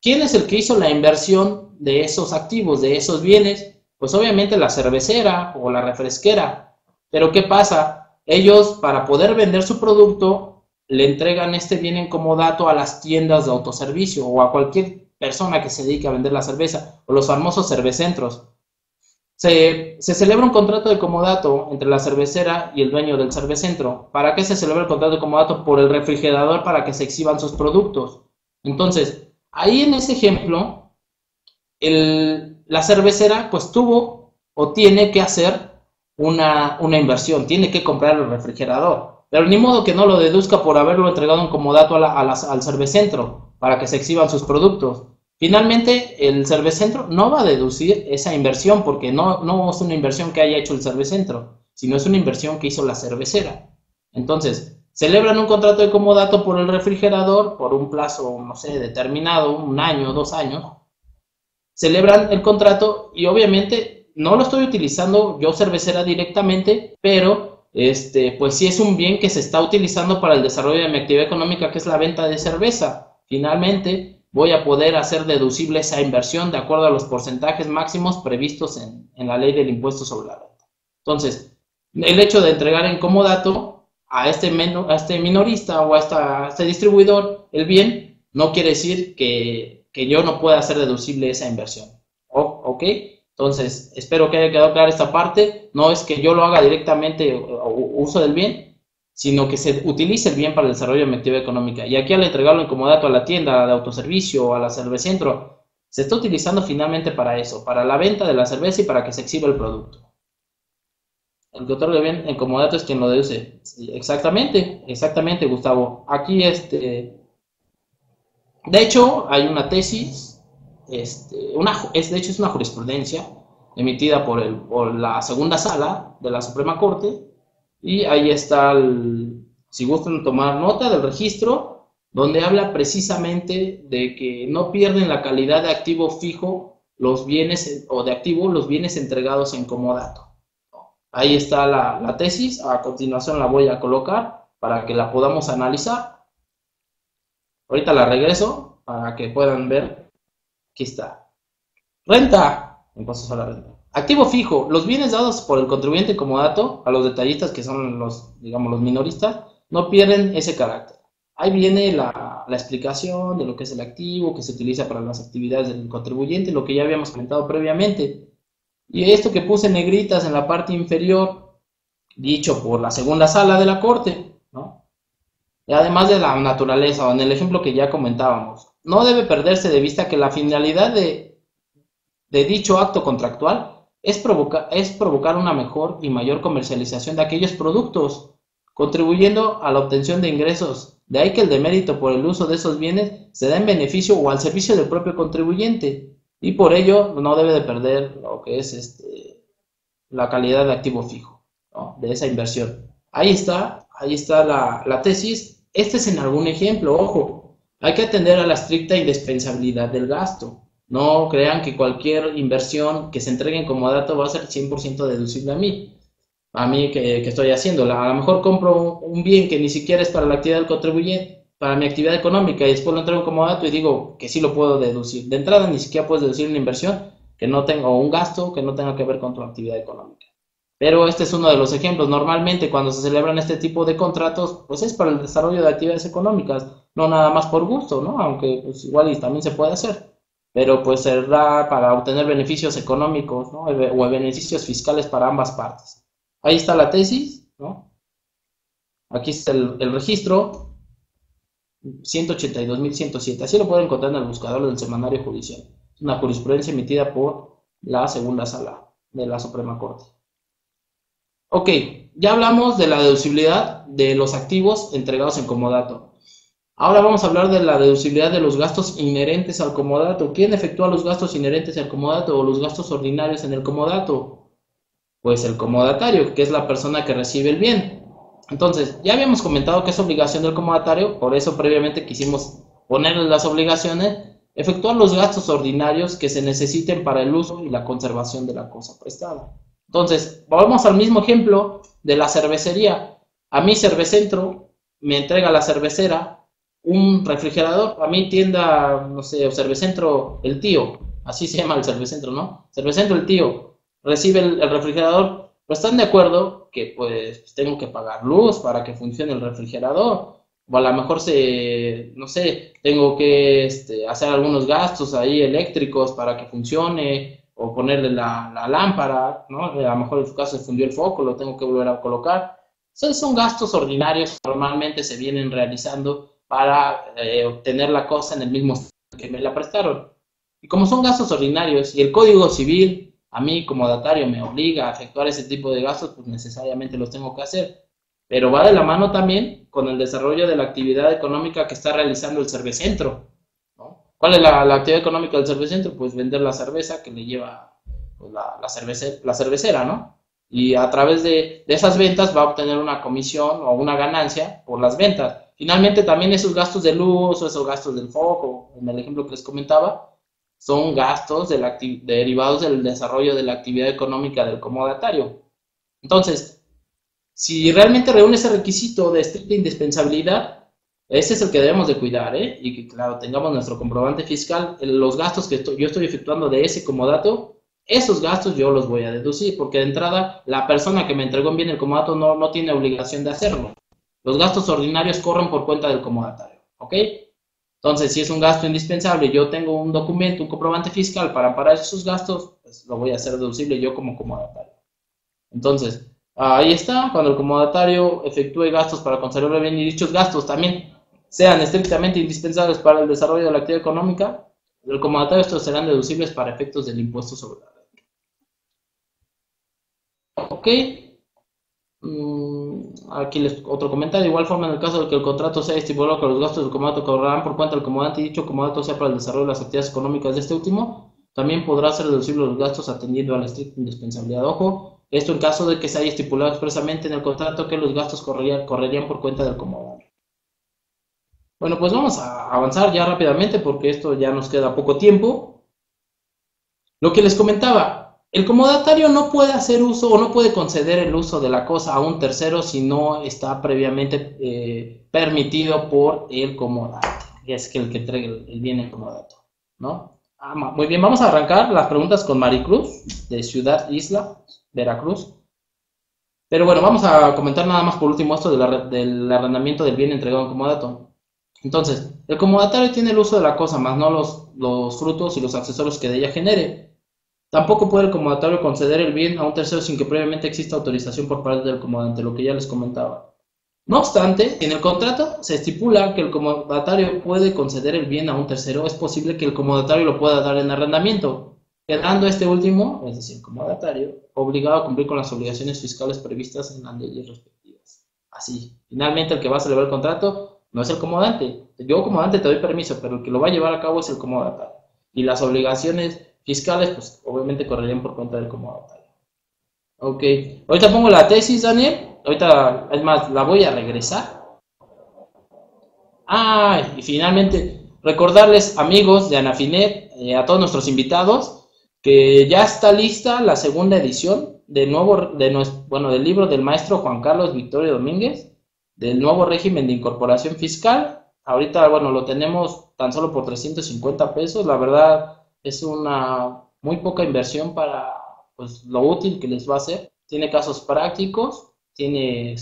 ¿quién es el que hizo la inversión de esos activos, de esos bienes? Pues obviamente la cervecera o la refresquera. Pero ¿qué pasa? Ellos, para poder vender su producto, le entregan este bien en comodato a las tiendas de autoservicio o a cualquier persona que se dedique a vender la cerveza, o los famosos cervecentros. Se celebra un contrato de comodato entre la cervecera y el dueño del cervecentro. ¿Para qué se celebra el contrato de comodato? Por el refrigerador, para que se exhiban sus productos. Entonces, ahí en ese ejemplo, la cervecera pues tuvo o tiene que hacer una inversión, tiene que comprar el refrigerador, pero ni modo que no lo deduzca por haberlo entregado en comodato al cervecentro para que se exhiban sus productos. Finalmente, el cervecentro no va a deducir esa inversión porque no es una inversión que haya hecho el cervecentro, sino es una inversión que hizo la cervecera. Entonces, celebran un contrato de comodato por el refrigerador por un plazo, no sé, determinado, 1 año, 2 años. Celebran el contrato y obviamente no lo estoy utilizando yo cervecera directamente, pero pues sí es un bien que se está utilizando para el desarrollo de mi actividad económica, que es la venta de cerveza. Finalmente voy a poder hacer deducible esa inversión de acuerdo a los porcentajes máximos previstos en la ley del impuesto sobre la renta. Entonces, el hecho de entregar en comodato a este minorista o a este distribuidor el bien no quiere decir que yo no pueda hacer deducible esa inversión. ¿Ok? Entonces, espero que haya quedado clara esta parte. No es que yo lo haga directamente o uso del bien, sino que se utilice el bien para el desarrollo de mi actividad económica. Y aquí al entregarlo en comodato a la tienda de autoservicio o a la cervecentro, se está utilizando finalmente para eso, para la venta de la cerveza y para que se exhiba el producto. El que otorga el bien en comodato es quien lo deduce. Sí, exactamente, Gustavo. Aquí de hecho, hay una tesis, de hecho es una jurisprudencia emitida por la segunda sala de la Suprema Corte, y ahí está, si gustan tomar nota del registro, donde habla precisamente de que no pierden la calidad de activo fijo los bienes, o de activo los bienes entregados en comodato. Ahí está la tesis, a continuación la voy a colocar para que la podamos analizar. Ahorita la regreso para que puedan ver. Aquí está. Renta. Impuestos a la renta. Activo fijo. Los bienes dados por el contribuyente en comodato a los detallistas, que son los minoristas, no pierden ese carácter. Ahí viene la explicación de lo que es el activo, que se utiliza para las actividades del contribuyente, lo que ya habíamos comentado previamente. Y esto que puse en negritas en la parte inferior, dicho por la segunda sala de la Corte, ¿no? Y además de la naturaleza, o en el ejemplo que ya comentábamos, no debe perderse de vista que la finalidad de dicho acto contractual es provocar una mejor y mayor comercialización de aquellos productos, contribuyendo a la obtención de ingresos. De ahí que el demérito por el uso de esos bienes se da en beneficio o al servicio del propio contribuyente, y por ello no debe de perder lo que es la calidad de activo fijo, ¿no? De esa inversión. Ahí está la tesis. Este es en algún ejemplo, ojo, hay que atender a la estricta indispensabilidad del gasto. No crean que cualquier inversión que se entregue en comodato va a ser 100% deducible a mí que estoy haciendo. A lo mejor compro un bien que ni siquiera es para la actividad del contribuyente, para mi actividad económica, y después lo entrego en comodato y digo que sí lo puedo deducir. De entrada ni siquiera puedes deducir una inversión que no tenga, o un gasto que no tenga que ver con tu actividad económica. Pero este es uno de los ejemplos. Normalmente cuando se celebran este tipo de contratos, pues es para el desarrollo de actividades económicas, no nada más por gusto, ¿no? Aunque pues igual y también se puede hacer. Pero pues se da para obtener beneficios económicos, ¿no? O beneficios fiscales para ambas partes. Ahí está la tesis, ¿no? Aquí está el registro, 182.107. Así lo pueden encontrar en el buscador del Semanario Judicial. Es una jurisprudencia emitida por la segunda sala de la Suprema Corte. Ok, ya hablamos de la deducibilidad de los activos entregados en comodato. Ahora vamos a hablar de la deducibilidad de los gastos inherentes al comodato. ¿Quién efectúa los gastos inherentes al comodato o los gastos ordinarios en el comodato? Pues el comodatario, que es la persona que recibe el bien. Entonces, ya habíamos comentado que es obligación del comodatario, por eso previamente quisimos ponerle las obligaciones, efectuar los gastos ordinarios que se necesiten para el uso y la conservación de la cosa prestada. Entonces, vamos al mismo ejemplo de la cervecería. A mí Cervecentro me entrega la cervecera un refrigerador. A mi tienda, no sé, o Cervecentro El Tío, así se llama el Cervecentro, ¿no? Cervecentro El Tío recibe el refrigerador, pero están de acuerdo que pues tengo que pagar luz para que funcione el refrigerador. O a lo mejor no sé, tengo que hacer algunos gastos ahí eléctricos para que funcione, o ponerle la lámpara, ¿no? A lo mejor en su caso se fundió el foco, lo tengo que volver a colocar. Entonces son gastos ordinarios que normalmente se vienen realizando para obtener la cosa en el mismo estado que me la prestaron. Y como son gastos ordinarios y el Código Civil a mí como datario me obliga a efectuar ese tipo de gastos, pues necesariamente los tengo que hacer. Pero va de la mano también con el desarrollo de la actividad económica que está realizando el cervecentro, ¿no? ¿Cuál es la actividad económica del cervecentro? Pues vender la cerveza que le lleva pues, la cervecera, ¿no? Y a través de esas ventas va a obtener una comisión o una ganancia por las ventas. Finalmente también esos gastos de luz o esos gastos del foco, en el ejemplo que les comentaba, son gastos derivados del desarrollo de la actividad económica del comodatario. Entonces, si realmente reúne ese requisito de estricta indispensabilidad, ese es el que debemos de cuidar, ¿eh? Y que, claro, tengamos nuestro comprobante fiscal, los gastos que yo estoy efectuando de ese comodato, esos gastos yo los voy a deducir, porque de entrada la persona que me entregó en bien el comodato no tiene obligación de hacerlo. Los gastos ordinarios corren por cuenta del comodatario, ¿ok? Entonces, si es un gasto indispensable, yo tengo un documento, un comprobante fiscal para amparar esos gastos, pues lo voy a hacer deducible yo como comodatario. Entonces, ahí está, cuando el comodatario efectúe gastos para conservar el bien y dichos gastos también sean estrictamente indispensables para el desarrollo de la actividad económica, el comodatario estos serán deducibles para efectos del impuesto sobre la renta. Ok. Aquí otro comentario. De igual forma, en el caso de que el contrato sea estipulado que los gastos del comodato correrán por cuenta del comodante y dicho comodato sea para el desarrollo de las actividades económicas de este último, también podrá ser deducible los gastos atendiendo a la estricta indispensabilidad. Ojo, esto en caso de que se haya estipulado expresamente en el contrato que los gastos correrían por cuenta del comodante. Bueno, pues vamos a avanzar ya rápidamente porque esto ya nos queda poco tiempo. Lo que les comentaba. El comodatario no puede hacer uso o no puede conceder el uso de la cosa a un tercero si no está previamente permitido por el comodante. Es que el que entregue el bien en comodato, ¿no? Muy bien, vamos a arrancar las preguntas con Maricruz, de Ciudad Isla, Veracruz. Pero bueno, vamos a comentar nada más por último esto del arrendamiento del bien entregado en comodato. Entonces, el comodatario tiene el uso de la cosa, más no los frutos y los accesorios que de ella genere. Tampoco puede el comodatario conceder el bien a un tercero sin que previamente exista autorización por parte del comodante, lo que ya les comentaba. No obstante, si en el contrato se estipula que el comodatario puede conceder el bien a un tercero, es posible que el comodatario lo pueda dar en arrendamiento, quedando este último, es decir, el comodatario, obligado a cumplir con las obligaciones fiscales previstas en las leyes respectivas. Así, finalmente el que va a celebrar el contrato no es el comodante. Yo, comodante, te doy permiso, pero el que lo va a llevar a cabo es el comodatario. Y las obligaciones fiscales, pues obviamente correrían por cuenta del comodatario. Ok, ahorita pongo la tesis, Daniel. Ahorita, es más, la voy a regresar. Y finalmente, recordarles, amigos de Anafinet, a todos nuestros invitados, que ya está lista la segunda edición del libro del maestro Juan Carlos Victorio Domínguez, del nuevo régimen de incorporación fiscal. Ahorita, bueno, lo tenemos tan solo por 350 pesos. La verdad es una muy poca inversión para pues, lo útil que les va a ser. Tiene casos prácticos, tiene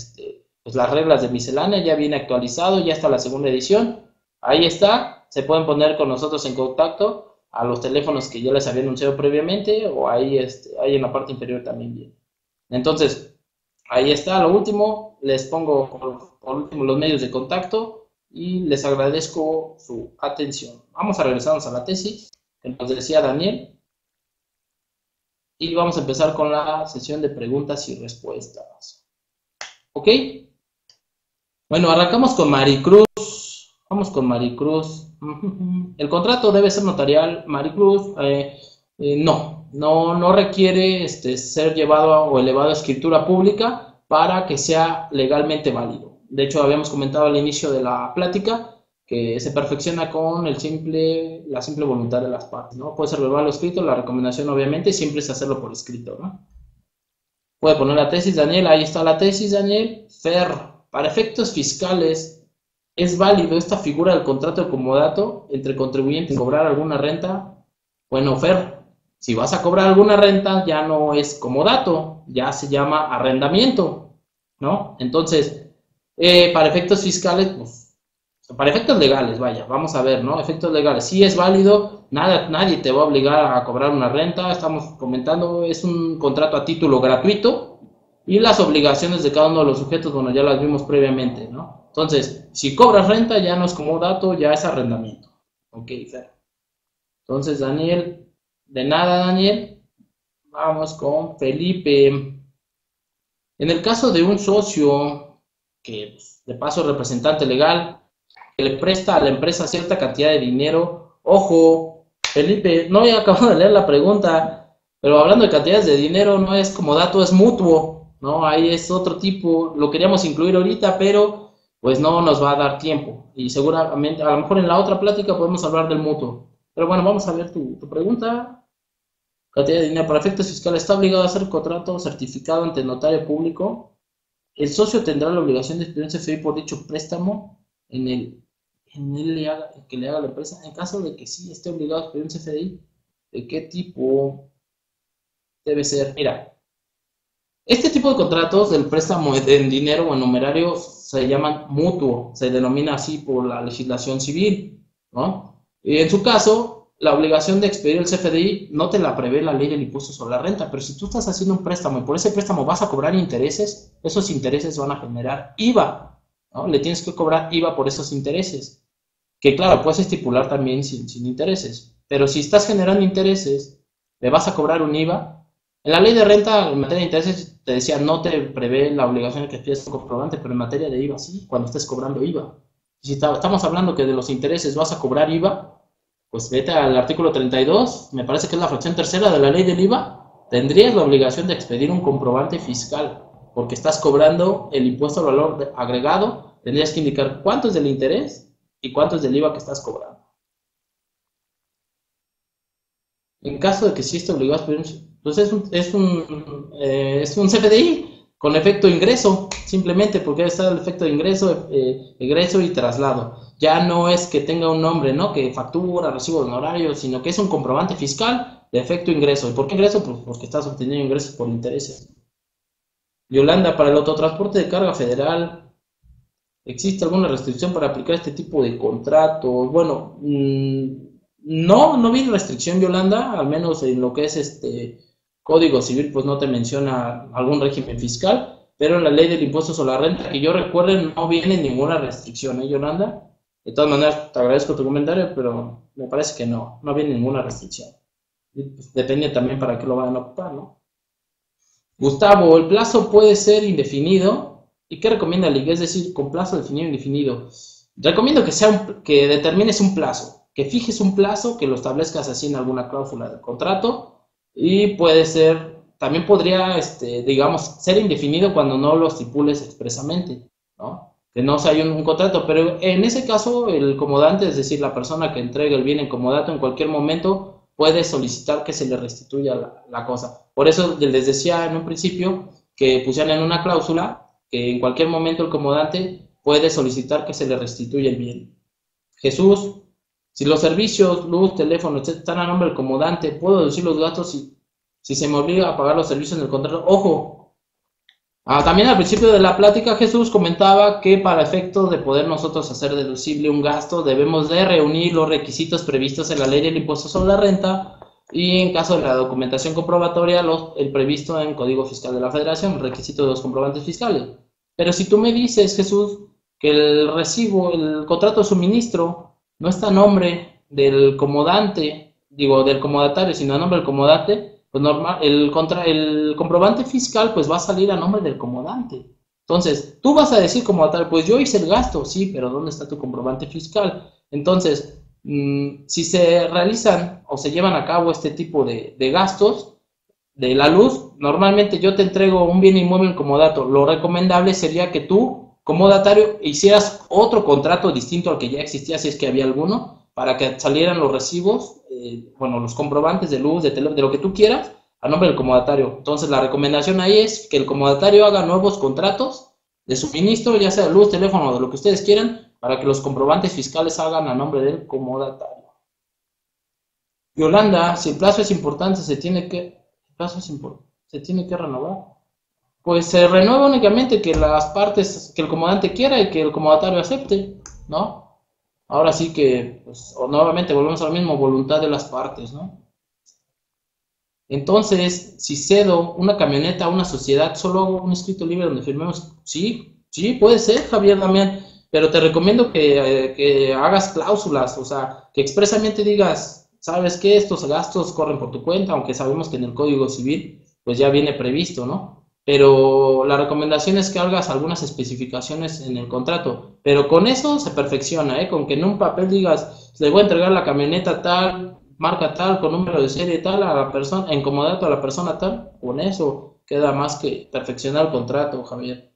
pues, las reglas de miscelánea, ya viene actualizado, ya está la segunda edición. Ahí está, se pueden poner con nosotros en contacto a los teléfonos que ya les había anunciado previamente, o ahí en la parte inferior también viene. Entonces, ahí está, lo último, les pongo por último los medios de contacto y les agradezco su atención. Vamos a regresarnos a la tesis que nos decía Daniel y vamos a empezar con la sesión de preguntas y respuestas. ¿Ok? Bueno, arrancamos con Maricruz. Vamos con Maricruz. El contrato debe ser notarial. Maricruz, no requiere ser llevado o elevado a escritura pública para que sea legalmente válido. De hecho, habíamos comentado al inicio de la plática que se perfecciona con la simple voluntad de las partes, ¿no? Puede ser verbal o escrito, la recomendación obviamente siempre es hacerlo por escrito, ¿no? Puede poner la tesis, Daniel, ahí está la tesis, Daniel. Fer, para efectos fiscales, ¿es válido esta figura del contrato de comodato entre contribuyente y cobrar alguna renta? Bueno, Fer, si vas a cobrar alguna renta ya no es comodato, ya se llama arrendamiento, ¿no? Entonces, para efectos fiscales, pues, para efectos legales, vaya, vamos a ver, ¿no? Efectos legales, sí es válido, nadie te va a obligar a cobrar una renta, estamos comentando, es un contrato a título gratuito y las obligaciones de cada uno de los sujetos, bueno, ya las vimos previamente, ¿no? Entonces, si cobras renta ya no es comodato, ya es arrendamiento. Ok, Fer. Entonces, Daniel, de nada, Daniel, vamos con Felipe. En el caso de un socio que, de paso, es representante legal, que le presta a la empresa cierta cantidad de dinero, ojo, Felipe, no he acabado de leer la pregunta, pero hablando de cantidades de dinero, no es comodato, es mutuo, ¿no? Ahí es otro tipo, lo queríamos incluir ahorita, pero pues no nos va a dar tiempo, y seguramente, a lo mejor en la otra plática podemos hablar del mutuo, pero bueno, vamos a ver tu pregunta. Cantidad de dinero para efectos fiscales, ¿está obligado a hacer contrato certificado ante el notario público? El socio tendrá la obligación de expedir un CFDI por dicho préstamo en el que le haga la empresa. En caso de que sí esté obligado a expedir un CFDI, ¿de qué tipo debe ser? Mira, este tipo de contratos del préstamo en dinero o en numerario se llaman mutuo, se denomina así por la legislación civil, ¿no? Y en su caso, la obligación de expedir el CFDI no te la prevé la ley del impuesto sobre la renta, pero si tú estás haciendo un préstamo y por ese préstamo vas a cobrar intereses, esos intereses van a generar IVA, ¿no? Le tienes que cobrar IVA por esos intereses, que claro, puedes estipular también sin intereses, pero si estás generando intereses, le vas a cobrar un IVA. En la ley de renta, en materia de intereses, te decía, no te prevé la obligación de que expides un comprobante, pero en materia de IVA sí, cuando estés cobrando IVA. Si estamos hablando que de los intereses vas a cobrar IVA, pues vete al artículo 32, me parece que es la fracción tercera de la ley del IVA, tendrías la obligación de expedir un comprobante fiscal, porque estás cobrando el impuesto al valor agregado, tendrías que indicar cuánto es del interés y cuánto es del IVA que estás cobrando. En caso de que sí esté obligado a expedir pues es un CFDI con efecto ingreso, simplemente porque está el efecto de ingreso y traslado. Ya no es que tenga un nombre, ¿no? Que factura, recibo de honorario, sino que es un comprobante fiscal de efecto ingreso. ¿Y por qué ingreso? Pues porque estás obteniendo ingresos por intereses. Yolanda, para el autotransporte de carga federal, ¿existe alguna restricción para aplicar este tipo de contratos? Bueno, no viene restricción, Yolanda, al menos en lo que es Código Civil, pues no te menciona algún régimen fiscal, pero en la ley del impuesto sobre la renta, que yo recuerde, no viene ninguna restricción, Yolanda? De todas maneras, te agradezco tu comentario, pero me parece que no viene ninguna restricción. Y, pues, depende también para qué lo van a ocupar, ¿no? Gustavo, el plazo puede ser indefinido. ¿Y qué recomienda la liga? Es decir, con plazo definido e indefinido. Recomiendo que determines un plazo, que fijes un plazo, que lo establezcas así en alguna cláusula del contrato. Y puede ser, también podría, digamos, ser indefinido cuando no lo estipules expresamente, ¿no? que no se haya un contrato, pero en ese caso el comodante, es decir, la persona que entrega el bien en comodato en cualquier momento puede solicitar que se le restituya la cosa. Por eso les decía en un principio que pusieran en una cláusula que en cualquier momento el comodante puede solicitar que se le restituya el bien. Jesús, si los servicios, luz, teléfono, etc., están a nombre del comodante, ¿puedo deducir los gastos si se me obliga a pagar los servicios en el contrato? Ojo, también al principio de la plática Jesús comentaba que para efectos de poder nosotros hacer deducible un gasto debemos de reunir los requisitos previstos en la ley del impuesto sobre la renta y en caso de la documentación comprobatoria el previsto en el Código Fiscal de la Federación, requisito de los comprobantes fiscales. Pero si tú me dices, Jesús, que el recibo, el contrato de suministro no está a nombre del comodante, digo del comodatario, sino a nombre del comodante, pues normal, el comprobante fiscal pues va a salir a nombre del comodante. Entonces, tú vas a decir comodatario, pues yo hice el gasto, sí, pero ¿dónde está tu comprobante fiscal? Entonces, si se realizan o se llevan a cabo este tipo de gastos de la luz, normalmente yo te entrego un bien inmueble en comodato. Lo recomendable sería que tú, comodatario, hicieras otro contrato distinto al que ya existía, si es que había alguno, para que salieran los recibos, bueno, los comprobantes de luz, de teléfono, de lo que tú quieras, a nombre del comodatario. Entonces, la recomendación ahí es que el comodatario haga nuevos contratos de suministro, ya sea de luz, teléfono o de lo que ustedes quieran, para que los comprobantes fiscales hagan a nombre del comodatario. Yolanda, si el plazo es importante, se tiene que renovar. Pues se renueva únicamente que las partes, que el comodante quiera y que el comodatario acepte, ¿no? Ahora sí que, pues, nuevamente volvemos a lo mismo, voluntad de las partes, ¿no? Entonces, si cedo una camioneta a una sociedad, solo hago un escrito libre donde firmemos, sí, puede ser, Javier Damián, pero te recomiendo que hagas cláusulas, o sea, que expresamente digas, ¿sabes qué? Estos gastos corren por tu cuenta, aunque sabemos que en el Código Civil, pues ya viene previsto, ¿no? Pero la recomendación es que hagas algunas especificaciones en el contrato, pero con eso se perfecciona, ¿eh? Con que en un papel digas, le voy a entregar la camioneta tal, marca tal, con número de serie tal, a la persona, en comodato a la persona tal, con eso queda más que perfeccionar el contrato, Javier.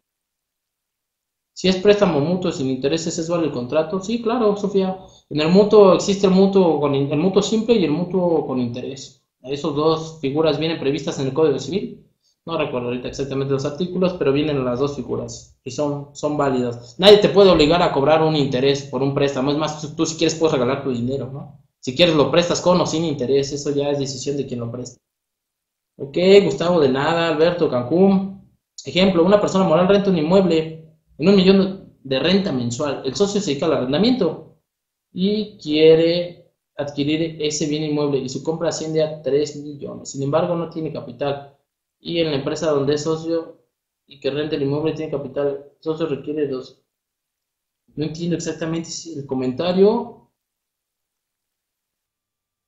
Si es préstamo mutuo sin intereses, ¿es válido el contrato? Sí, claro, Sofía. En el mutuo existe el mutuo simple y el mutuo con interés. Esas dos figuras vienen previstas en el Código Civil. No recuerdo ahorita exactamente los artículos, pero vienen las dos figuras y son válidas. Nadie te puede obligar a cobrar un interés por un préstamo. Es más, tú si quieres puedes regalar tu dinero, ¿no? Si quieres lo prestas con o sin interés, eso ya es decisión de quien lo presta. Ok, Gustavo, de nada. Alberto, Cancún. Ejemplo, una persona moral renta un inmueble en 1.000.000 de renta mensual. El socio se dedica al arrendamiento y quiere adquirir ese bien inmueble y su compra asciende a 3 millones. Sin embargo, no tiene capital. Y en la empresa donde es socio y que renta el inmueble tiene capital, el socio requiere 2. No entiendo exactamente si el comentario.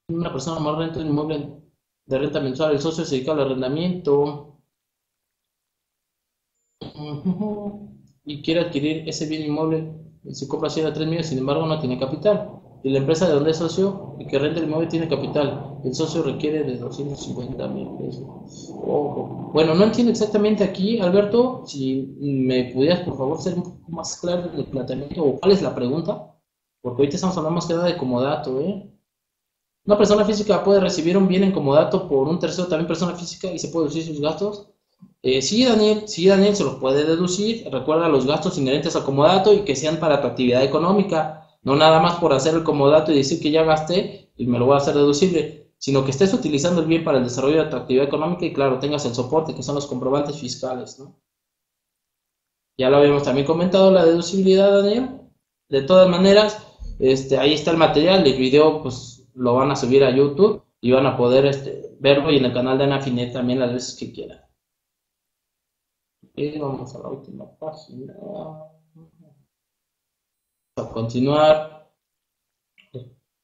Una persona moral renta un inmueble de renta mensual, el socio se dedica al arrendamiento y quiere adquirir ese bien inmueble y su compra asciende a 3 millones, sin embargo no tiene capital. Y la empresa de donde es socio y que renta el inmueble tiene capital. El socio requiere de 250,000 pesos. Ojo. Bueno, no entiendo exactamente aquí, Alberto, si me pudieras por favor ser un poco más claro en el planteamiento o cuál es la pregunta, porque ahorita estamos hablando más que nada de comodato, ¿eh? Una persona física puede recibir un bien en comodato por un tercero, también persona física, y se puede deducir sus gastos. Sí, Daniel, se los puede deducir. Recuerda los gastos inherentes al comodato y que sean para tu actividad económica. No nada más por hacer el comodato y decir que ya gasté y me lo voy a hacer deducible, sino que estés utilizando el bien para el desarrollo de tu actividad económica y claro, tengas el soporte, que son los comprobantes fiscales, ¿no? Ya lo habíamos también comentado, la deducibilidad, Daniel. De todas maneras, ahí está el material, el video pues lo van a subir a YouTube y van a poder verlo y en el canal de Anafinet también las veces que quieran. Y vamos a la última página. A continuar,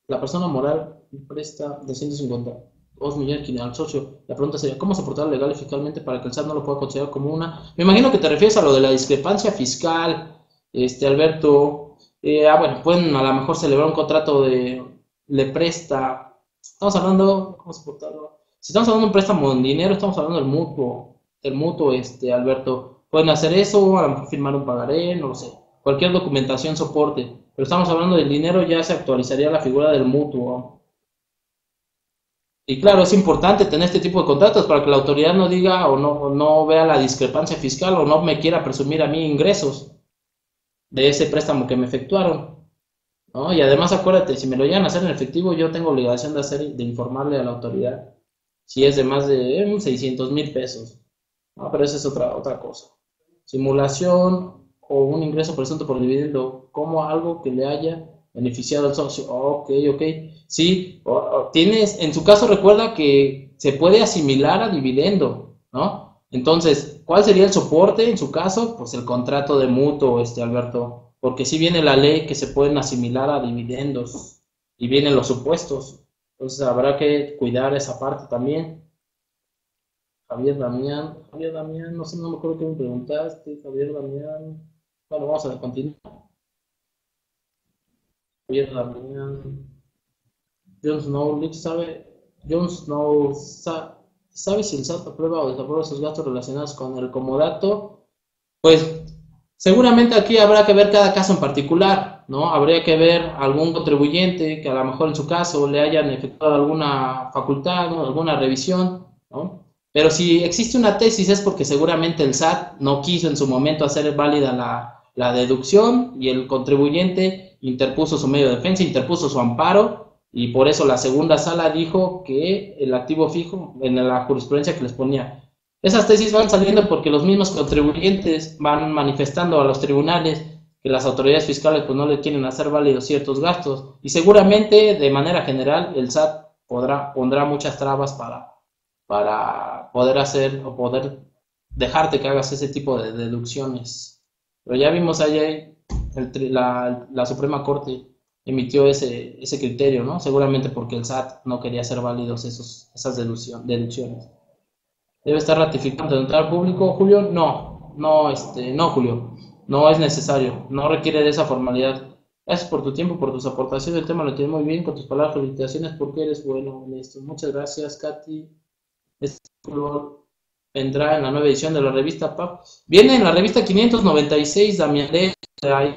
la persona moral presta de 152 millones al socio. La pregunta sería, ¿cómo soportar legal y fiscalmente para que el SAT no lo pueda considerar como una? Me imagino que te refieres a lo de la discrepancia fiscal, Alberto. Bueno, pueden a lo mejor celebrar un contrato le presta. Estamos hablando, ¿cómo soportarlo? Si estamos hablando de un préstamo en dinero, estamos hablando del mutuo, Alberto. Pueden hacer eso, a lo mejor firmar un pagaré, no lo sé. cualquier documentación soporte. Pero estamos hablando del dinero, ya se actualizaría la figura del mutuo. Y claro, es importante tener este tipo de contratos para que la autoridad no diga o no vea la discrepancia fiscal o no me quiera presumir a mí ingresos de ese préstamo que me efectuaron, ¿no? Y además acuérdate, si me lo llegan a hacer en efectivo, yo tengo obligación de informarle a la autoridad si es de más de 600,000 pesos, ¿no? Pero esa es otra cosa. Simulación o un ingreso presunto por dividendo como algo que le haya beneficiado al socio. Ok. Sí, tienes, en su caso recuerda que se puede asimilar a dividendo, ¿no? Entonces, ¿cuál sería el soporte en su caso? Pues el contrato de mutuo, Alberto, porque si viene la ley que se pueden asimilar a dividendos y vienen los supuestos. Entonces habrá que cuidar esa parte también. Javier Damián, no sé, no me acuerdo qué me preguntaste, Javier Damián. Bueno, vamos a continuar. Javier Damián. Jon Snow, Lick sabe, Jon Snow sabe si el SAT aprueba o desaprueba sus gastos relacionados con el comodato. Pues seguramente aquí habrá que ver cada caso en particular, ¿no? Habría que ver algún contribuyente que a lo mejor en su caso le hayan efectuado alguna facultad, ¿no? Alguna revisión, ¿no? Pero si existe una tesis es porque seguramente el SAT no quiso en su momento hacer válida la deducción y el contribuyente interpuso su medio de defensa, interpuso su amparo y por eso la segunda sala dijo que el activo fijo en la jurisprudencia que les ponía. Esas tesis van saliendo porque los mismos contribuyentes van manifestando a los tribunales que las autoridades fiscales pues no le quieren hacer válidos ciertos gastos y seguramente de manera general el SAT pondrá muchas trabas para poder hacer o poder dejarte que hagas ese tipo de deducciones. Pero ya vimos ayer la Suprema Corte emitió ese criterio, ¿no? Seguramente porque el SAT no quería hacer válidos esas deducciones. ¿Debe estar ratificando el notario público, Julio? No, Julio, no es necesario, no requiere de esa formalidad. Gracias por tu tiempo, por tus aportaciones, el tema lo entiendo muy bien, con tus palabras, felicitaciones porque eres bueno en esto. Muchas gracias, Katy. Este vendrá en la nueva edición de la revista PAP. Viene en la revista 596, Damián. Ahí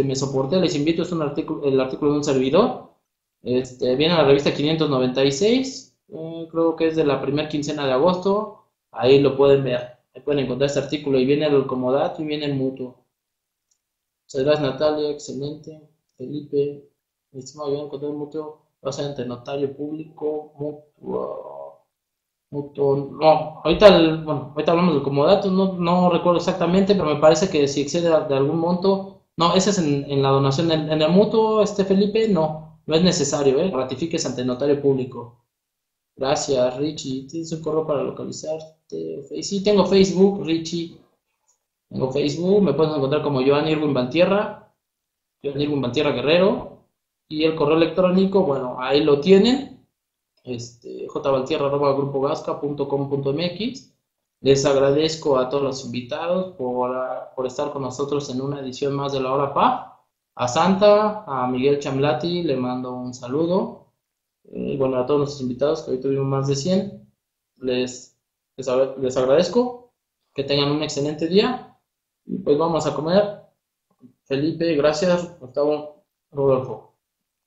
me soporté, les invito, es el artículo de un servidor. Viene en la revista 596, creo que es de la primera quincena de agosto. Ahí lo pueden ver, ahí pueden encontrar este artículo y viene el comodato y viene el mutuo. Muchas gracias, Natalia, excelente. Felipe, mi estimado, yo encontré el mutuo, va a ser entre notario público, mutuo, no, ahorita hablamos del comodato, no recuerdo exactamente, pero me parece que si excede de algún monto, no, ese es en la donación, en el mutuo, Felipe, no es necesario, ratifiques ante el notario público. Gracias, Richie. ¿Tienes un correo para localizarte? Sí, tengo Facebook, Richie. Tengo Facebook, me pueden encontrar como Joan Irwin Bantierra Guerrero. Y el correo electrónico, bueno, ahí lo tienen. jbaltierra@grupogasca.com.mx. Les agradezco a todos los invitados por estar con nosotros en una edición más de la Hora PA. A Santa, a Miguel Chamlati, le mando un saludo. Y bueno, a todos nuestros invitados, que hoy tuvimos más de 100, les agradezco, que tengan un excelente día, y pues vamos a comer. Felipe, gracias, Gustavo, Rodolfo.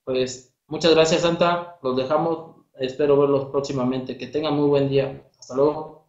Pues muchas gracias, Santa, los dejamos, espero verlos próximamente, que tengan muy buen día, hasta luego.